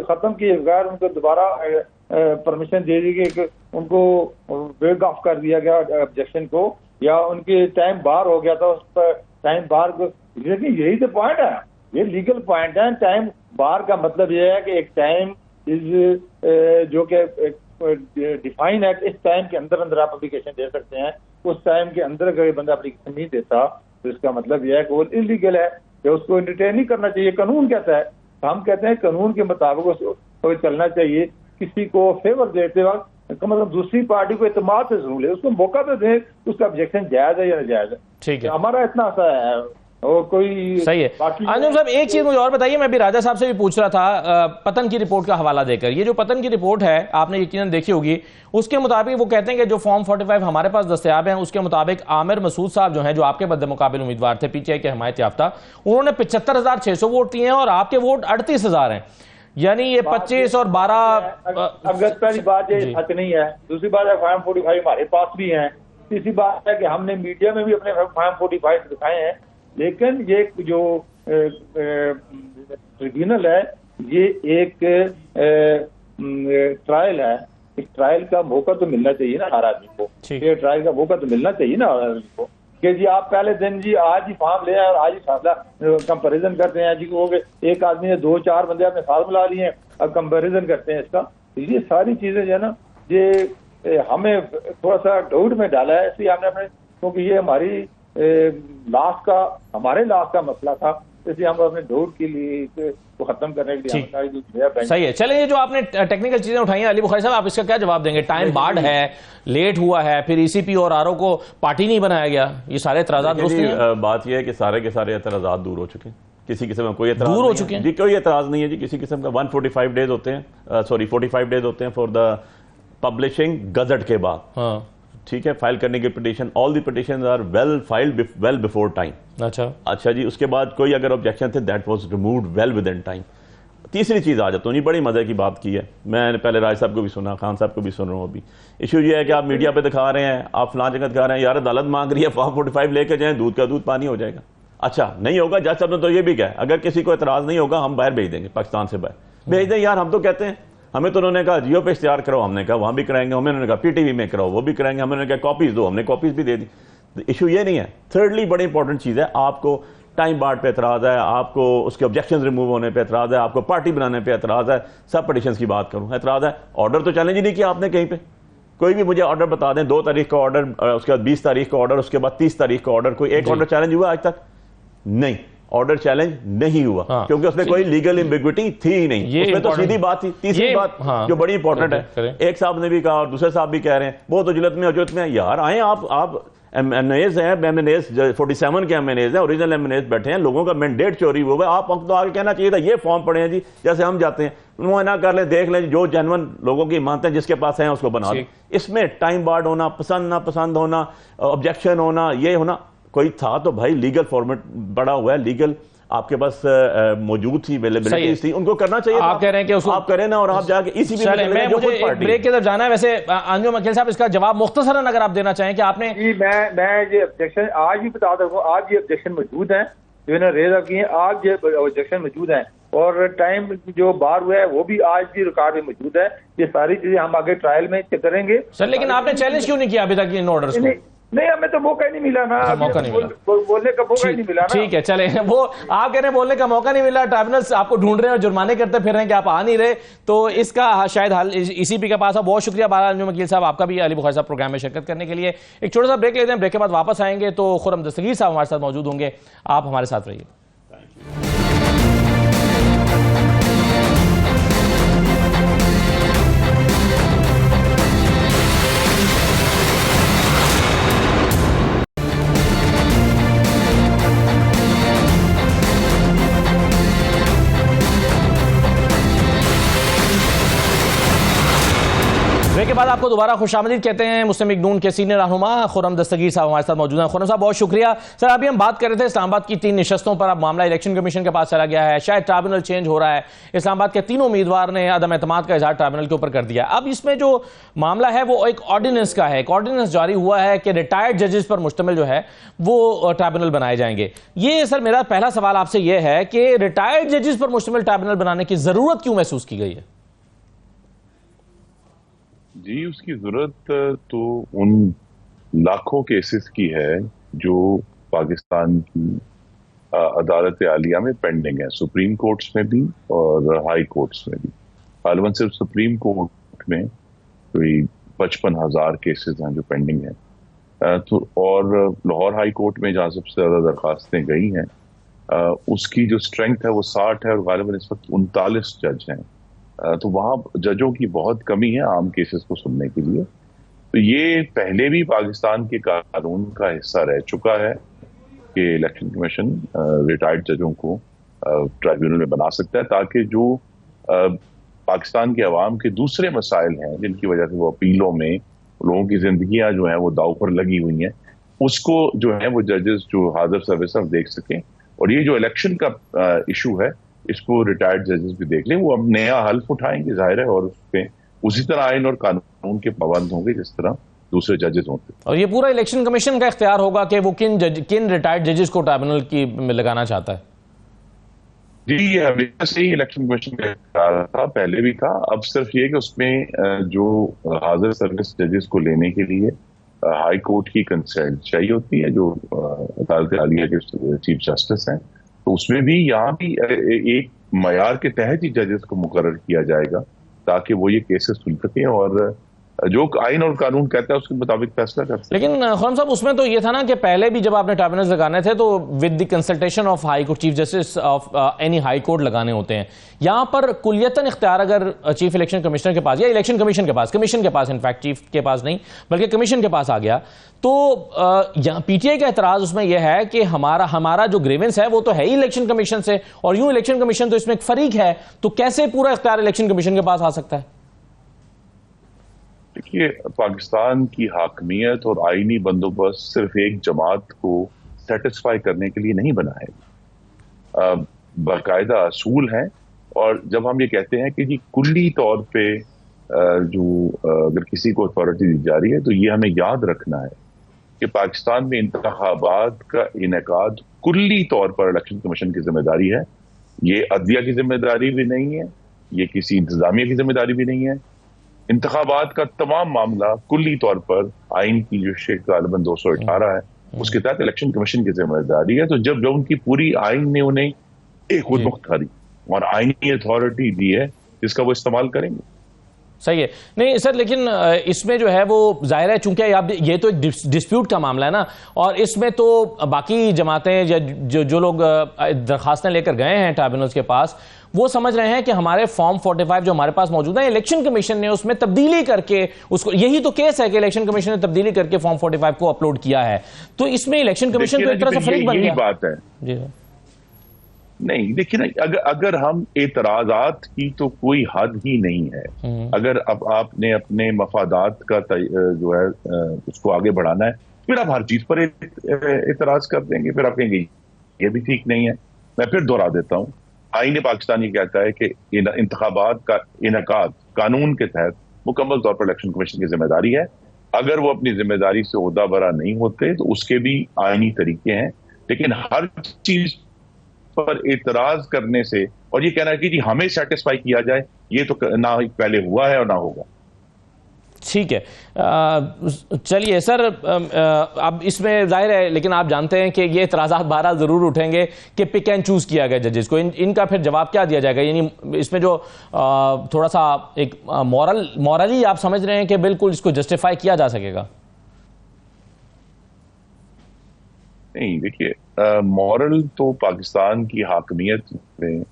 खत्म किए बगैर उनको दोबारा परमिशन दे दी गई, उनको वेव ऑफ कर दिया गया ऑब्जेक्शन को, या उनके टाइम बाहर हो गया था, उस पर टाइम बाहर को। लेकिन यही तो पॉइंट है, ये लीगल पॉइंट है। टाइम बाहर का मतलब ये है कि एक टाइम इज जो कि डिफाइन है, इस टाइम के अंदर अंदर आप एप्लीकेशन दे सकते हैं। उस टाइम के अंदर अगर बंदा एप्लीकेशन नहीं देता तो इसका मतलब यह है कि वो इलीगल है, या उसको एंटरटेन नहीं करना चाहिए। कानून कहता है, हम कहते हैं कानून के मुताबिक उसको चलना चाहिए। किसी को फेवर देते वक्त मतलब दूसरी पार्टी को एतमाद से जरूर ले, उसको मौका तो दे, उसका ऑब्जेक्शन जायज है या नाजायज है। ठीक है, हमारा इतना सा है और कोई सही है। अंजुम साहब एक चीज मुझे और बताइए, मैं भी राजा साहब से भी पूछ रहा था पतन की रिपोर्ट का हवाला देकर। ये जो पतन की रिपोर्ट है आपने यकीनन देखी होगी, उसके मुताबिक वो कहते हैं कि जो फॉर्म 45 हमारे पास दस्तयाब हैं उसके मुताबिक आमिर मसूद साहब जो हैं, जो आपके बद मुकाबिल उम्मीदवार थे, पीटीआई के हमायत याफ्ता, उन्होंने 75,600 वोट दिए हैं और आपके वोट 38,000 हैं। यानी ये 25 और 12 अगस्त पहली बात ये जी। सच नहीं है। दूसरी बात है फार्म 45 हमारे पास भी हैं। तीसरी बात है कि हमने मीडिया में भी अपने फार्म 45 दिखाए हैं, लेकिन ये जो ट्रिब्यूनल है ये एक ट्रायल है। इस ट्रायल का मौका तो मिलना चाहिए ना हर आदमी को, ठीक। ये ट्रायल का मौका तो मिलना चाहिए ना हर आदमी को कि जी आप पहले दिन जी आज ही फॉर्म ले आए और आज ही फैसला कंपैरिजन करते हैं जी वो एक आदमी ने 2-4 बंदे अपने साथ मिला लिए हैं, अब कंपैरिजन करते हैं इसका। ये सारी चीजें जो है ना ये हमें थोड़ा सा डाउट में डाला है, इसलिए हमने अपने, क्योंकि ये हमारी हमारे लास्ट का मसला था, इसलिए हम अपने डाउट के लिए को खत्म करने के लिए हमारी जो है बैंक। सही है। चलिए, ये जो आपने टेक्निकल चीजें उठाई हैं अली बुखारी साहब, आप इसका क्या जवाब देंगे? टाइम बार्ड है, लेट हुआ है, फिर ईसीपी और आरओ को पार्टी नहीं बनाया गया, ये सारे एतराज़ात दुरुस्त नहीं हैं? बात यह है कि सारे के सारे एतराज़ात दूर हो चुके हैं, किसी किस्म का कोई एतराज़ दूर हो नहीं चुके है हैं? जी, कोई एतराज़ नहीं है जी किसी किस्म का। 145 डेज होते हैं, सॉरी 45 डेज होते हैं फॉर द पब्लिशिंग गजट के बाद। हाँ, ठीक है, फाइल करने की petition, all the petition are well filed well before time. अच्छा जी, उसके बाद कोई अगर ऑब्जेक्शन थे that was removed well within time. तीसरी चीज आ जाता हूँ, बड़ी मजे की बात की है, मैंने पहले राज साहब को भी सुना, खान साहब को भी सुन रहा हूँ। अभी इशू ये है कि आप मीडिया पे दिखा रहे हैं, आप फलां जगह दिखा रहे हैं, यार अदालत मांग रही है फॉर्म 45 लेके जाएं, दूध का दूध पानी हो जाएगा। अच्छा नहीं होगा, जज साहब ने तो ये भी कहा अगर किसी को एतराज नहीं होगा हम बाहर भेज देंगे, पाकिस्तान से बाहर भेज दें। यार हम तो कहते हैं, हमें तो उन्होंने कहा जियो पे इश्तिहार कराओ, हमने कहा वहां भी कराएंगे, हमें उन्होंने कहा पीटीवी में कराओ, वो भी कराएंगे, हमें उन्होंने कहा कॉपीज दो, हमने कॉपीज भी दे दी। इशू ये नहीं है। थर्डली बड़ी इंपॉर्टेंट चीज है, आपको टाइम बार्ड पे एतराज है, आपको उसके ऑब्जेक्शन रिमूव होने पे एतराज है, आपको पार्टी बनाने पे एतराज है, सब पिटीशन की बात करूं एतराज है। ऑर्डर तो चैलेंज ही नहीं किया आपने कहीं पे, कोई भी मुझे ऑर्डर बता दें, 2 तारीख का ऑर्डर, उसके बाद 20 तारीख का ऑर्डर, उसके बाद 30 तारीख का ऑर्डर, कोई एक ऑर्डर चैलेंज हुआ आज तक? नहीं, ऑर्डर चैलेंज नहीं हुआ। हाँ। क्योंकि उसमें कोई लीगल एम्बिग्विटी थी ही नहीं, उसमें तो सीधी बात थी। तीसरी बात जो बड़ी इंपॉर्टेंट है, एक साहब ने भी कहा और दूसरे साहब भी कह रहे हैं वो तो जुलत में अजुलत में, यार आए आप एमएनएज हैं, एमएनएज 47 के एमएनएज हैं, ओरिजिनल एमएनएज बैठे हैं, लोगों का मैंडेट चोरी हुआ है। आप तो आगे कहना चाहिए था ये फॉर्म पड़े हैं जी, जैसे हम जाते हैं मुआयना कर लें, देख लें, जो जेन्युइन लोगों की मानते हैं जिसके पास है उसको बना दें। इसमें टाइम बार्ड होना, पसंद ना पसंद होना, ऑब्जेक्शन होना, ये होना, कोई था तो भाई लीगल फॉर्मेट बड़ा हुआ है, लीगल आपके पास मौजूद थी, अवेलेबिलिटी थी, उनको करना चाहिए। आप कह रहे हैं कि उसको आप करें ना, और आप जाके इसी भी मुझे ब्रेक की तरफ जाना है। वैसे अंजुम वकील साहब, इसका जवाब मुख्तसरन अगर आप देना चाहें कि आपने जी, मैं ये ऑब्जेक्शन आज भी बता दूँ, आज ये ऑब्जेक्शन मौजूद है जो इन्होंने रेज किए हैं, आज ये ऑब्जेक्शन मौजूद है और टाइम जो बार हुआ है वो भी आज भी रिकॉर्ड में मौजूद है। ये सारी चीजें हम आगे ट्रायल में चेक करेंगे सर। लेकिन आपने चैलेंज क्यों नहीं किया अभी तक इन ऑर्डर्स को? नहीं, हमें तो मौका ही नहीं मिला ना, मौका नहीं मिला, बोलने का मौका ही नहीं मिला ना। ठीक है, चले, वो आप कह रहे हैं बोलने का मौका नहीं मिला, ट्राइब्यूनल्स आपको ढूंढ रहे हैं और जुर्माने करते फिर रहे हैं कि आप आ नहीं रहे, तो इसका शायद हल ईसीपी के पास है। बहुत शुक्रिया बहरहाल अंजुम वकील साहब, आपका भी अली बुखारी साहब प्रोग्राम में शिरकत करने के लिए। एक छोटा सा ब्रेक लेते हैं, ब्रेक के बाद वापस आएंगे तो खुर्रम दस्तगीर साहब हमारे साथ मौजूद होंगे, आप हमारे साथ रहिए। के बाद आपको दोबारा खुशामदीद कहते हैं। मुस्लिम लीग नून के सीनियर रहनुमा खुर्रम दस्तगीर साहब हमारे साथ मौजूद हैं। खुर्रम साहब बहुत शुक्रिया। सर, अभी हम बात कर रहे थे इस्लामाबाद की 3 निशस्तों पर, अब मामला इलेक्शन कमीशन के पास चला गया है, शायद ट्राइब्यूनल चेंज हो रहा है। इस्लामाबाद के 3 उम्मीदवार ने अदम एतमाद का इजहार ट्राइब्यूनल के ऊपर कर दिया। अब इसमें जो मामला है वो एक ऑर्डिनेंस का है, एक ऑर्डिनेंस जारी हुआ है कि रिटायर्ड जजेस पर मुश्तमिल जो है वो ट्राइब्यूनल बनाए जाएंगे। ये सर मेरा पहला सवाल आपसे ये है कि रिटायर्ड जजेस पर मुश्तमिल ट्राइब्यूनल बनाने की जरूरत क्यों महसूस की गई है? जी, उसकी जरूरत तो उन लाखों केसेस की है जो पाकिस्तान की अदालत आलिया में पेंडिंग है, सुप्रीम कोर्ट्स में भी और हाई कोर्ट्स में भी। गालिबन सिर्फ सुप्रीम कोर्ट में कोई 55,000 केसेस हैं जो पेंडिंग है, तो और लाहौर हाई कोर्ट में जहाँ सबसे ज्यादा दरखास्तें गई हैं उसकी जो स्ट्रेंथ है वो 60 है और गालिबन इस वक्त 39 जज हैं। तो वहाँ जजों की बहुत कमी है आम केसेस को सुनने के लिए। तो ये पहले भी पाकिस्तान के कानून का हिस्सा रह चुका है कि इलेक्शन कमीशन रिटायर्ड जजों को ट्राइब्यूनल में बना सकता है, ताकि जो पाकिस्तान के अवाम के दूसरे मसाइल हैं जिनकी वजह से वो अपीलों में लोगों की जिंदगियां जो हैं वो दाव पर लगी हुई हैं, उसको जो है वो जजेस जो हाजिर सर्विस देख सकें। और ये जो इलेक्शन का इशू है, इसको रिटायर्ड जजेस भी देख लें, वो अब नया हल्फ उठाएंगे जाहिर है, और उसमें उसी तरह आइन और कानून के पाबंद होंगे जिस तरह दूसरे जजेस होते हैं। और ये पूरा इलेक्शन कमीशन का इख्तियार होगा कि वो किन रिटायर्ड जजेस को ट्राइब्यूनल की में लगाना चाहता है? जी, हमेशा से ही इलेक्शन कमीशन का इख्तियार था, पहले भी था। अब सिर्फ ये कि उसमें जो हाजिर सर्विस जजेस को लेने के लिए हाई कोर्ट की कंसेंट चाहिए होती है, जो अदालत आलिया के चीफ जस्टिस हैं, तो उसमें भी यहाँ भी एक मयार के तहत ही जजेस को मुकर्रर किया जाएगा ताकि वो ये केसेस सुन सकें और जो आइन और कानून कहता है उसके मुताबिक फैसला कर सकते। लेकिन खुर्रम साहब, उसमें तो ये था ना कि पहले भी जब आपने ट्राइब्यूनल्स लगाने थे तो with the consultation of high court chief justice of any high court लगाने होते हैं। यहाँ पर कुलियतन इख्तियार अगर चीफ इलेक्शन कमिश्नर के पास या इलेक्शन कमीशन के पास इनफैक्ट चीफ के पास नहीं बल्कि कमीशन के पास आ गया, तो यहाँ पीटीआई का एतराज उसमें यह है कि हमारा जो ग्रीवेंस है वो तो है ही इलेक्शन कमीशन से, और यूं इलेक्शन कमीशन तो इसमें एक फरीक है, तो कैसे पूरा इख्तियार इलेक्शन कमीशन के पास आ सकता है? देखिए, पाकिस्तान की हाकमियत और आईनी बंदोबस्त सिर्फ एक जमात को सेटिस्फाई करने के लिए नहीं बना है, बाकायदा असूल हैं। और जब हम ये कहते हैं कि जी कुल्ली तौर पे जो अगर किसी को अथॉरिटी दी जा रही है, तो ये हमें याद रखना है कि पाकिस्तान में इंतखाबात का इनेकाद कुल्ली तौर पर इलेक्शन कमीशन की जिम्मेदारी है। ये अदलिया की जिम्मेदारी भी नहीं है, ये किसी इंतजामिया की जिम्मेदारी भी नहीं है। इंतखाबात का तमाम मामला कुल्ली तौर पर आइन की जो शेख गालिबन 218 है उसके तहत इलेक्शन कमीशन की जिम्मेदारी है। तो जब उनकी पूरी आइन ने उन्हें एक खुद मुख्तारी और आइनी अथॉरिटी दी है जिसका वो इस्तेमाल करेंगे। सही है। नहीं सर, लेकिन इसमें जो है वो जाहिर है चूंकि ये तो एक डिस्प्यूट का मामला है ना, और इसमें तो बाकी जमातें या जो लोग दरखास्तें लेकर गए हैं ट्राइब्यूनल्स के पास, वो समझ रहे हैं कि हमारे फॉर्म 45 जो हमारे पास मौजूद है, इलेक्शन कमीशन ने उसमें तब्दीली करके उसको, यही तो केस है कि इलेक्शन कमीशन ने तब्दीली करके फॉर्म 45 को अपलोड किया है, तो इसमें इलेक्शन कमीशन तो एक तरह से फरीक बन गया। बात है जी नहीं, देखिए ना, अगर हम एतराजात की तो कोई हद ही नहीं है। अगर अब आपने अपने मफादात का जो है उसको आगे बढ़ाना है, फिर आप हर चीज पर एतराज कर देंगे, फिर आप कहेंगे ये भी ठीक नहीं है। मैं फिर दोहरा देता हूँ, आईन पाकिस्तानी कहता है कि इंतखाबात का इनेकाद कानून के तहत मुकम्मल तौर पर इलेक्शन कमीशन की जिम्मेदारी है। अगर वो अपनी जिम्मेदारी से ओहदा बरा नहीं होते तो उसके भी आईनी तरीके हैं, लेकिन हर चीज पर एतराज करने से और ये कहना है कि जी हमें सेटिस्फाई किया जाए, ये तो ना पहले हुआ है और ना होगा। ठीक है, चलिए सर, अब इसमें जाहिर है, लेकिन आप जानते हैं कि ये एतराज़ात बहरहाल ज़रूर उठेंगे कि पिक एंड चूज़ किया गया जजेस को, इनका फिर जवाब क्या दिया जाएगा? यानी इसमें जो थोड़ा सा एक मॉरली आप समझ रहे हैं कि बिल्कुल इसको जस्टिफाई किया जा सकेगा? नहीं, देखिए, मॉरल तो पाकिस्तान की हाकमियत में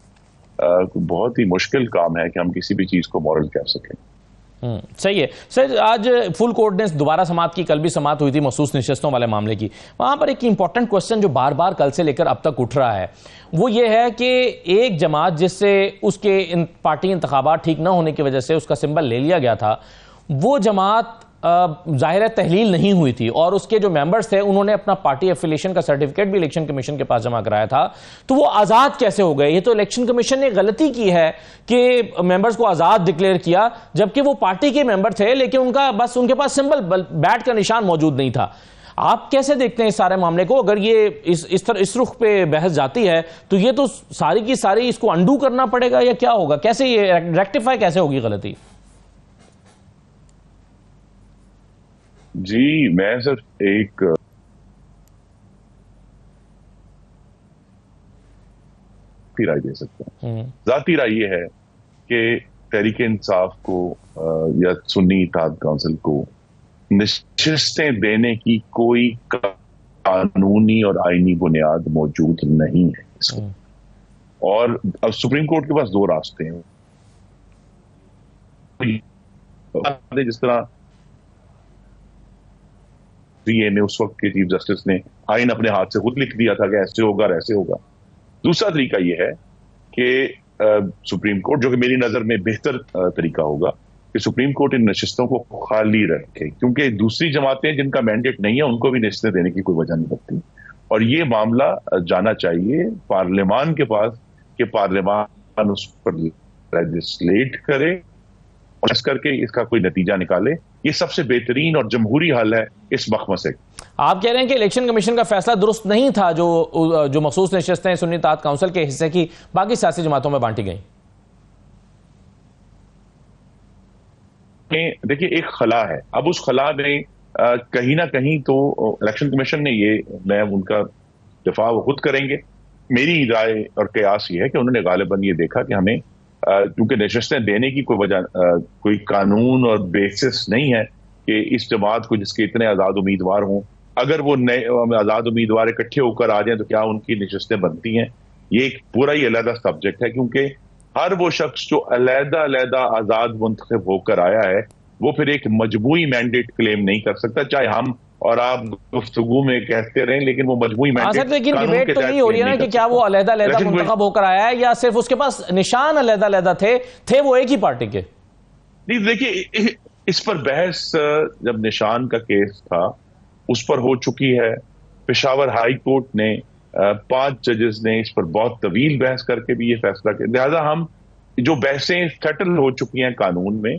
बहुत ही मुश्किल काम है कि हम किसी भी चीज़ को मॉरल कह सकें। सही है सर। आज फुल कोर्ट ने दोबारा समाअत की, कल भी समाअत हुई थी मखसूस निशस्तों वाले मामले की। वहां पर एक इंपॉर्टेंट क्वेश्चन जो बार बार कल से लेकर अब तक उठ रहा है वो ये है कि एक जमात जिससे उसके पार्टी इंतखाबात ठीक ना होने की वजह से उसका सिंबल ले लिया गया था, वो जमात जाहिर है तहलील नहीं हुई थी और उसके जो मेंबर्स थे उन्होंने अपना पार्टी एफिलिएशन का सर्टिफिकेट भी इलेक्शन कमीशन के पास जमा कराया था, तो वो आज़ाद कैसे हो गए? ये तो इलेक्शन कमीशन ने गलती की है कि मेंबर्स को आज़ाद डिक्लेयर किया, जबकि वो पार्टी के मेंबर थे लेकिन उनके पास सिंबल बैट का निशान मौजूद नहीं था। आप कैसे देखते हैं इस सारे मामले को? अगर ये इस रुख पे बहस जाती है तो ये तो सारी की सारी इसको अंडू करना पड़ेगा या क्या होगा? कैसे ये रेक्टिफाई कैसे होगी गलती? जी, मैं सिर्फ एक राय दे सकता हूं। जाती राय ये है कि तहरीक इंसाफ को या सुन्नी इत्तेहाद काउंसिल को नशिस्तें देने की कोई कानूनी और आईनी बुनियाद मौजूद नहीं है। और अब सुप्रीम कोर्ट के पास दो रास्ते हैं। जिस तरह ने उस वक्त के चीफ जस्टिस ने आइन अपने हाथ से खुद लिख दिया था कि ऐसे होगा और ऐसे होगा। दूसरा तरीका यह है कि सुप्रीम कोर्ट, जो कि मेरी नजर में बेहतर तरीका होगा, कि सुप्रीम कोर्ट इन नशिस्तों को खाली रखे, क्योंकि दूसरी जमातें जिनका मैंडेट नहीं है उनको भी नशिस्तें देने की कोई वजह नहीं लगती। और ये मामला जाना चाहिए पार्लियामान के पास कि पार्लियामान उस पर लेजिस्लेट करे और इस करके इसका कोई नतीजा निकाले। ये सबसे बेहतरीन और जमहूरी हल है इस मखमसे। आप कह रहे हैं कि इलेक्शन कमीशन का फैसला दुरुस्त नहीं था, जो मखसूस नशिस्तें सुन्नी इत्तेहाद काउंसिल के हिस्से की बाकी सियासी जमातों में बांटी गई। देखिए, एक खला है, अब उस खला में कहीं ना कहीं तो इलेक्शन कमीशन ने मैं उनका दिफा वो खुद करेंगे। मेरी राय और कयास ये है कि उन्होंने गालिबन ये देखा कि हमें क्योंकि नशिस्तें देने की कोई वजह कोई कानून और बेसिस नहीं है कि इस जमात को जिसके इतने आज़ाद उम्मीदवार हों, अगर वो नए आज़ाद उम्मीदवार इकट्ठे होकर आ जाएं तो क्या उनकी नशिस्तें बनती हैं। ये एक पूरा ही अलग सब्जेक्ट है, क्योंकि हर वो शख्स जो अलहदा आज़ाद मुंतखब होकर आया है वो फिर एक मजबूरी मैंडेट क्लेम नहीं कर सकता, चाहे हम और आप गुफ्तगू में कहते रहें, लेकिन वो मजबूरी मैंडेट। लेकिन डिबेट तो नहीं हो रही है ना कि क्या वो अलहदा मुंतखब होकर आया है या सिर्फ उसके पास निशान अलहदा थे वो एक ही पार्टी के। नहीं, देखिए, इस पर बहस जब निशान का केस था उस पर हो चुकी है। पेशावर हाई कोर्ट ने 5 जजेस ने इस पर बहुत तवील बहस करके भी ये फैसला किया। लिहाजा हम जो बहसें सेटल हो चुकी हैं कानून में,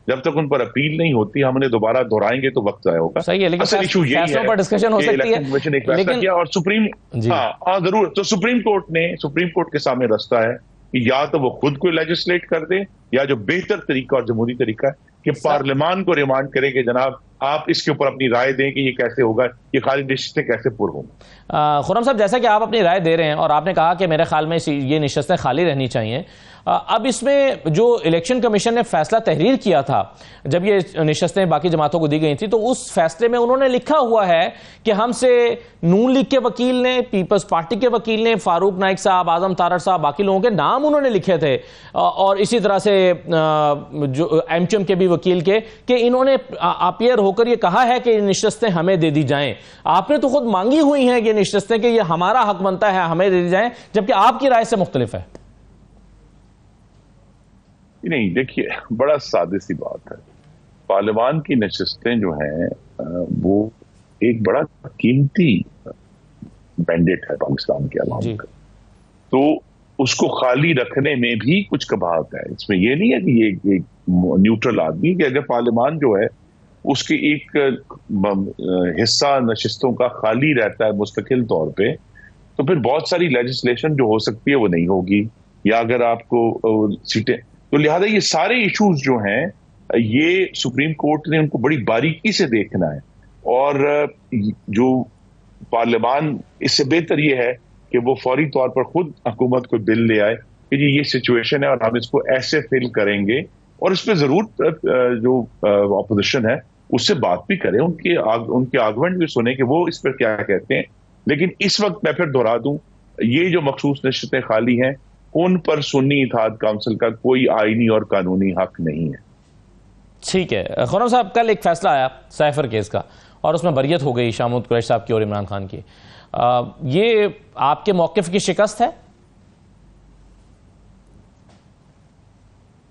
जब तक उन पर अपील नहीं होती हम उन्हें दोबारा दोहराएंगे तो वक्त जाया होगा। सही है, लेकिन असल इशू यही है पर डिस्कशन हो सकती है, कमीशन ने एक फैसला किया और जरूर तो सुप्रीम कोर्ट के सामने रास्ता है कि या तो वो खुद को लेजिस्लेट कर दे या जो बेहतर तरीका और जमहूरी तरीका है कि पार्लियामान को रिमांड करे कि जनाब आप इसके ऊपर अपनी राय दें कि ये कैसे होगा, ये खाली नशिस्तें कैसे पुर होंगी। खुर्रम साहब, जैसा कि आप अपनी राय दे रहे हैं और आपने कहा कि मेरे ख्याल में ये नशिस्तें खाली रहनी चाहिए, अब इसमें जो इलेक्शन कमीशन ने फैसला तहरीर किया था जब ये नशिस्तें बाकी जमातों को दी गई थी, तो उस फैसले में उन्होंने लिखा हुआ है कि हमसे नून लीग के वकील ने, पीपल्स पार्टी के वकील ने, फारूक नाइक साहब, आजम तारड़ साहब, बाकी लोगों के नाम उन्होंने लिखे थे और इसी तरह से जो एमक्यूएम के भी वकील के कि इन्होंने अपीयर होकर ये कहा है कि नशिस्तें हमें दे दी जाएं। आपने तो खुद मांगी हुई हैं कि नशिस्तें कि ये हमारा हक बनता है, हमें दे दी जाएं, जबकि आपकी राय से मुख्तलिफ है। नहीं, देखिए, बड़ा सादे सी बात है। पार्लियामान की नशिस्तें जो हैं वो एक बड़ा कीमती मैंडेट है पाकिस्तान के अवाम का, तो उसको खाली रखने में भी कुछ कबाहत है। इसमें यह नहीं है कि ये एक न्यूट्रल आदमी, कि अगर पार्लियामान जो है उसके एक हिस्सा नशिस्तों का खाली रहता है मुस्तकिल तौर पे, तो फिर बहुत सारी लेजिस्लेशन जो हो सकती है वो नहीं होगी, या अगर आपको सीटें, तो लिहाजा ये सारे इश्यूज जो हैं ये सुप्रीम कोर्ट ने उनको बड़ी बारीकी से देखना है। और जो पार्लियामान, इससे बेहतर ये है कि वो फौरी तौर पर खुद हुकूमत को बिल ले आए कि ये सिचुएशन है और हम इसको ऐसे फिल करेंगे, और इस पर जरूर जो ऑपोजिशन है उससे बात भी करें, उनके आर्गुमेंट भी सुने कि वो इस पर क्या कहते हैं। लेकिन इस वक्त मैं फिर दोहरा दूं, ये जो मखसूस नशिस्तें खाली हैं उन पर सुन्नी इत्तेहाद काउंसिल का कोई आईनी और कानूनी हक नहीं है। ठीक है खुर्रम साहब, कल एक फैसला आया साइफर केस का और उसमें बरियत हो गई शाहमूद कुरैशी साहब की और इमरान खान की। ये आपके मौक़िफ़ की शिकस्त है?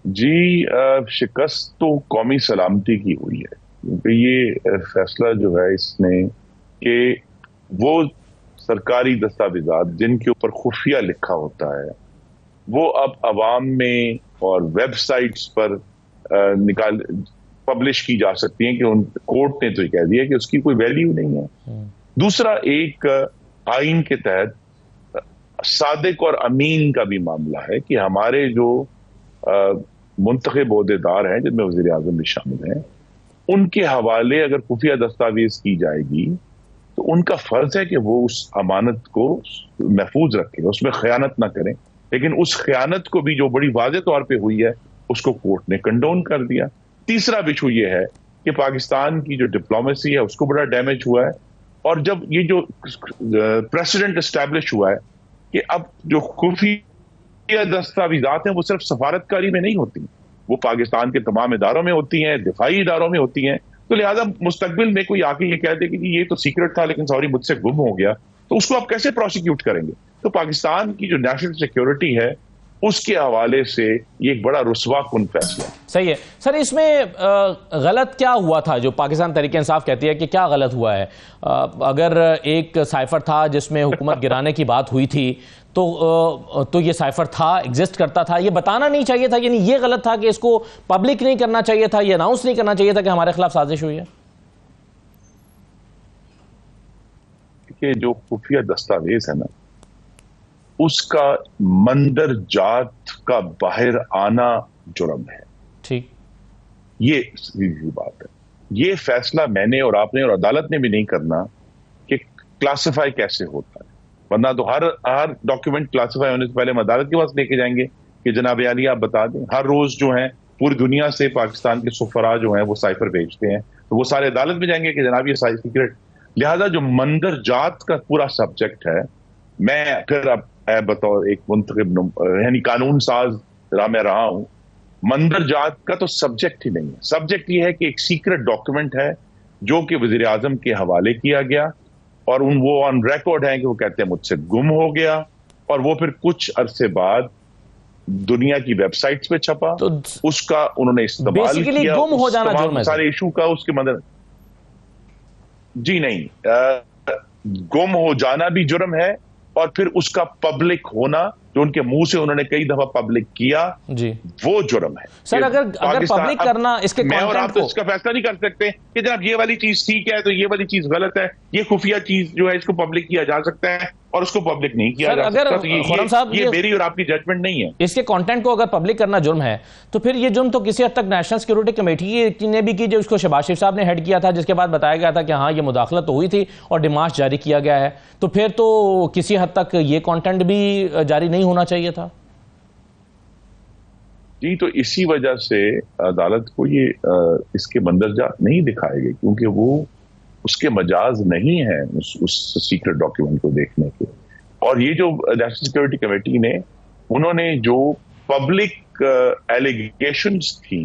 जी, शिकस्त तो कौमी सलामती की हुई है, क्योंकि ये फैसला जो है इसने कि वो सरकारी दस्तावेजात जिनके ऊपर खुफिया लिखा होता है वो अब अवाम में और वेबसाइट्स पर पब्लिश की जा सकती हैं कि उन कोर्ट ने तो कह दिया कि उसकी कोई वैल्यू नहीं है। दूसरा, एक आइन के तहत सादिक और अमीन का भी मामला है कि हमारे जो मुंतखब ओहदेदार हैं जिनमें वज़ीर आज़म भी शामिल हैं, उनके हवाले अगर खुफिया दस्तावेज की जाएगी तो उनका फर्ज है कि वो उस अमानत को महफूज रखें, उसमें खयानत ना करें। लेकिन उस खयानत को भी जो बड़ी वाज़े तौर पे हुई है उसको कोर्ट ने कंडोन कर दिया। तीसरा इशू ये है कि पाकिस्तान की जो डिप्लोमेसी है उसको बड़ा डैमेज हुआ है, और जब ये जो प्रेसिडेंट एस्टैब्लिश हुआ है कि अब जो खुफिया दस्तावेजात हैं वो सिर्फ सफारतकारी में नहीं होती, वो पाकिस्तान के तमाम इदारों में होती हैं, दिफाई इदारों में होती हैं। तो लिहाजा मुस्तकबिल में कोई आके ये कह दे कि ये तो सीक्रेट था लेकिन सॉरी मुझसे गुम हो गया, तो उसको आप कैसे प्रोसिक्यूट करेंगे? तो पाकिस्तान की जो नेशनल सिक्योरिटी है उसके हवाले से ये एक बड़ा रुस्वाकुन फैसला। सही है सर, इसमें गलत क्या हुआ था जो पाकिस्तान तहरीक इंसाफ कहती है कि क्या गलत हुआ है? अगर एक साइफर था जिसमें हुकूमत गिराने की बात हुई थी तो ये साइफर था, एग्जिस्ट करता था, ये बताना नहीं चाहिए था, यानी ये गलत था कि इसको पब्लिक नहीं करना चाहिए था, ये अनाउंस नहीं करना चाहिए था कि हमारे खिलाफ साजिश हुई है। कि जो खुफिया दस्तावेज है ना, उसका मंदरजात का बाहर आना जुर्म है। ठीक, ये सीधी बात है। ये फैसला मैंने और आपने और अदालत ने भी नहीं करना कि क्लासिफाई कैसे होता है, वरना तो हर डॉक्यूमेंट क्लासिफाई होने से पहले हम अदालत के पास लेके जाएंगे कि जनाब आली आप बता दें। हर रोज जो है पूरी दुनिया से पाकिस्तान के सुफरा जो है वो साइफर भेजते हैं, तो वो सारे अदालत में जाएंगे कि जनाब ये सारी सीक्रेट। लिहाजा जो मंदरजात का पूरा सब्जेक्ट है, मैं फिर अब बतौर एक मुंतखब यानी कानून साज मैं रहा हूं, मंदरजात का तो सब्जेक्ट ही नहीं है। सब्जेक्ट ये है कि एक सीक्रेट डॉक्यूमेंट है जो कि वजीर आजम के हवाले किया गया, और वो ऑन रिकॉर्ड है कि वो कहते हैं मुझसे गुम हो गया, और वो फिर कुछ अरसे बाद दुनिया की वेबसाइट्स पे छपा, तो उसका उन्होंने इस्तेमाल किया। गुम हो जाना जुर्म है सारे इशू का उसके मदद जी नहीं, गुम हो जाना भी जुर्म है, और फिर उसका पब्लिक होना जो उनके मुंह से उन्होंने कई दफा पब्लिक किया जी, वो जुर्म है। सर अगर पब्लिक करना इसके मैं और आप तो इसका फैसला नहीं कर सकते कि जनाब ये वाली चीज ठीक है तो ये वाली चीज गलत है। ये खुफिया चीज जो है इसको पब्लिक किया जा सकता है और उसको पब्लिक नहीं किया जा सकता। तो ये मेरी और आपकी जजमेंट नहीं है। इसके कंटेंट को अगर पब्लिक करना जुर्म है तो फिर ये जुर्म तो किसी हद तक नेशनल सिक्योरिटी कमेटी ने भी की, जो उसको शहबाज शरीफ साहब ने हेड किया था, जिसके बाद बताया गया था कि हाँ ये मुदाखलत तो हुई थी और डिमाश जारी किया गया है। तो फिर तो किसी हद तक ये कंटेंट भी जारी नहीं होना चाहिए था। जी, तो इसी वजह से अदालत को ये इसके मंदरजात नहीं दिखाएगी, क्योंकि वो उसके मजाज नहीं है उस सीक्रेट डॉक्यूमेंट को देखने के। और ये जो नेशनल सिक्योरिटी कमेटी ने, उन्होंने जो पब्लिक एलिगेशंस थी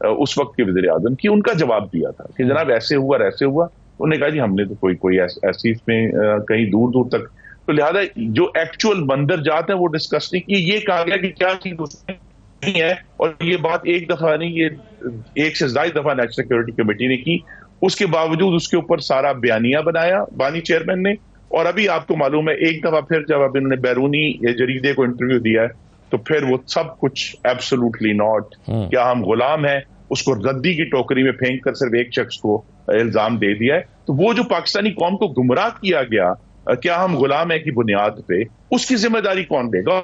उस वक्त के वज़ीर आज़म की, उनका जवाब दिया था कि जनाब ऐसे हुआ ऐसे हुआ। उन्होंने कहा जी हमने तो कोई ऐसी इसमें कहीं दूर दूर तक, तो लिहाजा जो एक्चुअल मंदरजात है वो डिस्कस नहीं की। ये कहा गया कि क्या चीज उसमें नहीं है, और ये बात एक दफा नहीं, ये एक से ज्यादा दफा नेशनल सिक्योरिटी कमेटी ने की। उसके बावजूद उसके ऊपर सारा बयानिया बनाया बानी चेयरमैन ने, और अभी आपको मालूम है एक दफा फिर जब अब इन्होंने बैरूनी जरीदे को इंटरव्यू दिया है तो फिर वो सब कुछ एब्सोल्युटली नॉट, क्या हम गुलाम हैं, उसको रद्दी की टोकरी में फेंक कर सिर्फ एक शख्स को इल्जाम दे दिया है। तो वो जो पाकिस्तानी कौम को गुमराह किया गया, क्या हम गुलाम है की बुनियाद पे, उसकी जिम्मेदारी कौन देगा?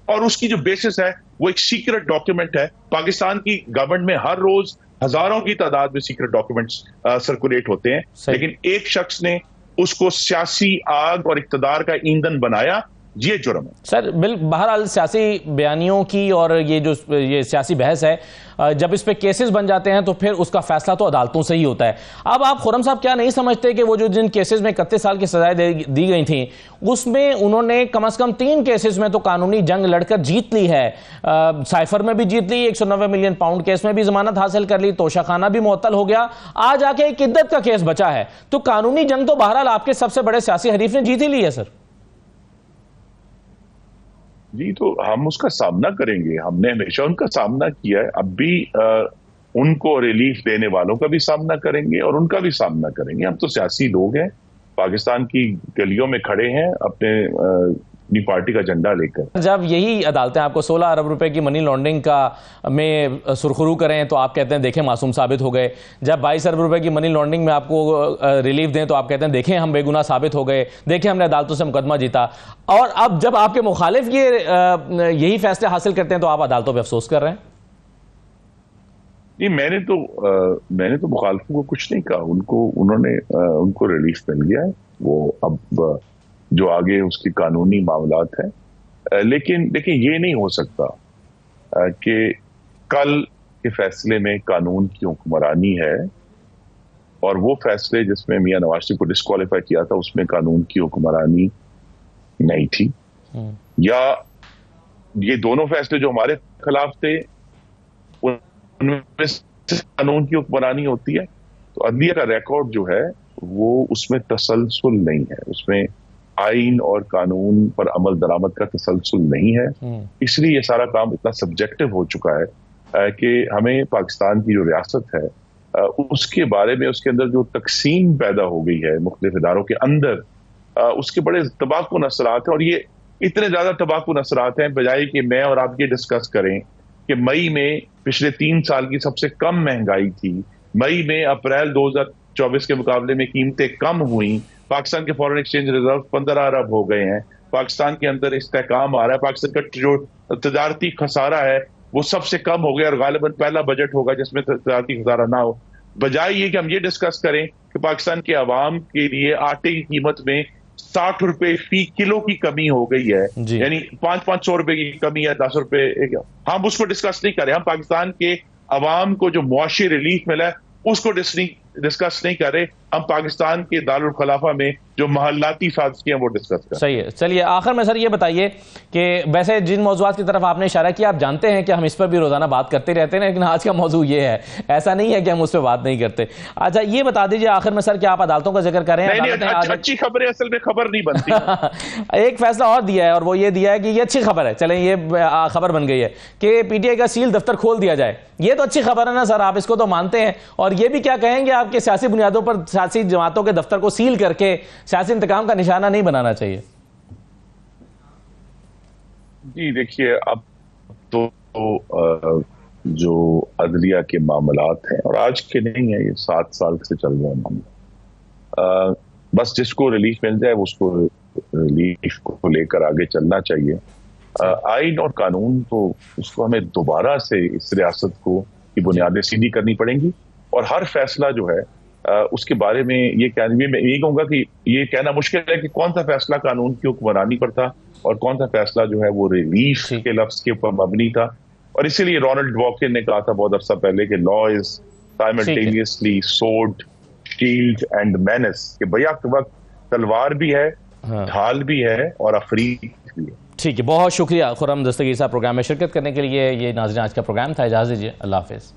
और उसकी जो बेसिस है वो एक सीक्रेट डॉक्यूमेंट है। पाकिस्तान की गवर्नमेंट में हर रोज हजारों की तादाद में सीक्रेट डॉक्यूमेंट्स सर्कुलेट होते हैं, लेकिन एक शख्स ने उसको सियासी आग और इक्तदार का ईंधन बनाया, ये जुर्म है। सर बहरहाल सियासी बयानियों की और ये सियासी बहस है, जब इस पे केसेस बन जाते हैं तो फिर उसका फैसला तो अदालतों से ही होता है। अब आप खुर्रम साहब क्या नहीं समझते कि वो जो जिन केसेस में 31 साल की सजाएं दी गई थी, उसमें उन्होंने कम से कम 3 केसेस में तो कानूनी जंग लड़कर जीत ली है। साइफर में भी जीत ली, 190 मिलियन पाउंड केस में भी जमानत हासिल कर ली, तोशाखाना भी मुअत्तल हो गया, आज आके एक इद्दत का केस बचा है। तो कानूनी जंग तो बहरहाल आपके सबसे बड़े सियासी हरीफ ने जीत ही ली है। सर जी, तो हम उसका सामना करेंगे, हमने हमेशा उनका सामना किया है, अब भी उनको रिलीफ देने वालों का भी सामना करेंगे और उनका भी सामना करेंगे। हम तो सियासी लोग हैं, पाकिस्तान की गलियों में खड़े हैं अपनी पार्टी का झंडा लेकर। जब यही अदालतें आपको 16 अरब रुपए की मनी लॉन्ड्रिंग का में सुरखरू करें तो आप कहते हैं देखें मासूम साबित हो गए, जब 22 अरब रुपए की मनी लॉन्ड्रिंग में आपको रिलीफ दें तो आप कहते हैं देखें हम बेगुनाह साबित हो गए, देखें हमने अदालतों से मुकदमा जीता। और अब जब आपके मुखालिफ यही फैसले हासिल करते हैं तो आप अदालतों पर अफसोस कर रहे हैं। नहीं, मैंने तो मुखालिफों को कुछ नहीं कहा, उनको रिलीफ मिल गया है, वो अब जो आगे उसकी कानूनी मामलात है। लेकिन देखिए ये नहीं हो सकता कि कल के फैसले में कानून की हुक्मरानी है और वो फैसले जिसमें मियां नवाज शरीफ को डिस्क्वालीफाई किया था उसमें कानून की हुक्मरानी नहीं थी, या ये दोनों फैसले जो हमारे खिलाफ थे उनमें कानून की हुक्मरानी होती है। तो अदलिया का रिकॉर्ड जो है वो उसमें तसलसल नहीं है, उसमें आइन और कानून पर अमल दरामद का तसलसल नहीं है। इसलिए ये सारा काम इतना सब्जेक्टिव हो चुका है कि हमें पाकिस्तान की जो रियासत है उसके बारे में, उसके अंदर जो तकसीम पैदा हो गई है मुख्तलिफ इदारों के अंदर, उसके बड़े तबाहकुन असरात हैं। और ये इतने ज्यादा तबाहकुन असरात हैं, बजाय कि मैं और आप ये डिस्कस करें कि मई में पिछले 3 साल की सबसे कम महंगाई थी, मई में अप्रैल 2024 के मुकाबले में कीमतें कम हुई, पाकिस्तान के फॉरेन एक्सचेंज रिजर्व 15 अरब हो गए हैं, पाकिस्तान के अंदर इस्तेहकाम आ रहा है, पाकिस्तान का जो तजारती खसारा है वो सबसे कम हो गया और गालिबन पहला बजट होगा जिसमें तजारती खसारा ना हो। बजाय ये कि हम ये डिस्कस करें कि पाकिस्तान के अवाम के लिए आटे की कीमत में 60 रुपए फी किलो की कमी हो गई है, यानी 500 रुपए की कमी है, 10 रुपए, हम उसको डिस्कस नहीं करें। हम पाकिस्तान के अवाम को जो मुआशी रिलीफ मिला है उसको डिस्कस नहीं कर रहे, हम पाकिस्तान के दारुल खलाफा में जो महल्लाती साजिशें वो डिस्कस कर रहे हैं। सही है। चलिए आखिर में सर ये बताइए कि वैसे जिन मौजूआत की तरफ आपने इशारा किया, आप जानते हैं कि हम इस पर भी रोजाना बात करते रहते हैं, लेकिन आज का मौजू ये है, ऐसा नहीं है कि हम उस पर बात नहीं करते। अच्छा ये बता दीजिए आखिर में सर कि आप अदालतों का जिक्र करें, अच्छी खबरें असल में खबर नहीं बनती। एक फैसला और दिया है और वो ये दिया है कि ये अच्छी खबर है, चलें ये खबर बन गई है कि पीटीआई का सील दफ्तर खोल दिया जाए। ये तो अच्छी खबर है ना सर, आप इसको तो मानते हैं। और ये भी क्या कहेंगे आपके सियासी बुनियादों पर सियासी जमातों के दफ्तर को सील करके सियासी इंतकाम का निशाना नहीं बनाना चाहिए? जी देखिए, अब तो जो अदलिया के मामलात हैं और आज के नहीं है, ये 7 साल से चल रहा है मामला, बस जिसको रिलीफ मिल जाए उसको रिलीफ को लेकर आगे चलना चाहिए। आइन और कानून तो उसको हमें दोबारा से इस रियासत को की बुनियादें सीधी करनी पड़ेंगी और हर फैसला जो है उसके बारे में ये मैं यही कहूंगा कि ये कहना मुश्किल है कि कौन सा फैसला कानून की हुक्मरानी पर था और कौन सा फैसला जो है वो रिलीफ के लफ्ज के ऊपर मबनी था। और इसीलिए रोनाल्ड डवॉकिन ने कहा था बहुत अरसा पहले कि law is simultaneously sword, shield and menace, कि बैक वक्त तलवार भी है, ढाल भी है और अफरीद भी है। ठीक है, बहुत शुक्रिया खुर्रम दस्तगीर साहब प्रोग्राम में शिरकत करने के लिए। ये नाज़रीन आज का प्रोग्राम था, इजाज़त दीजिए, अल्लाह हाफिज़।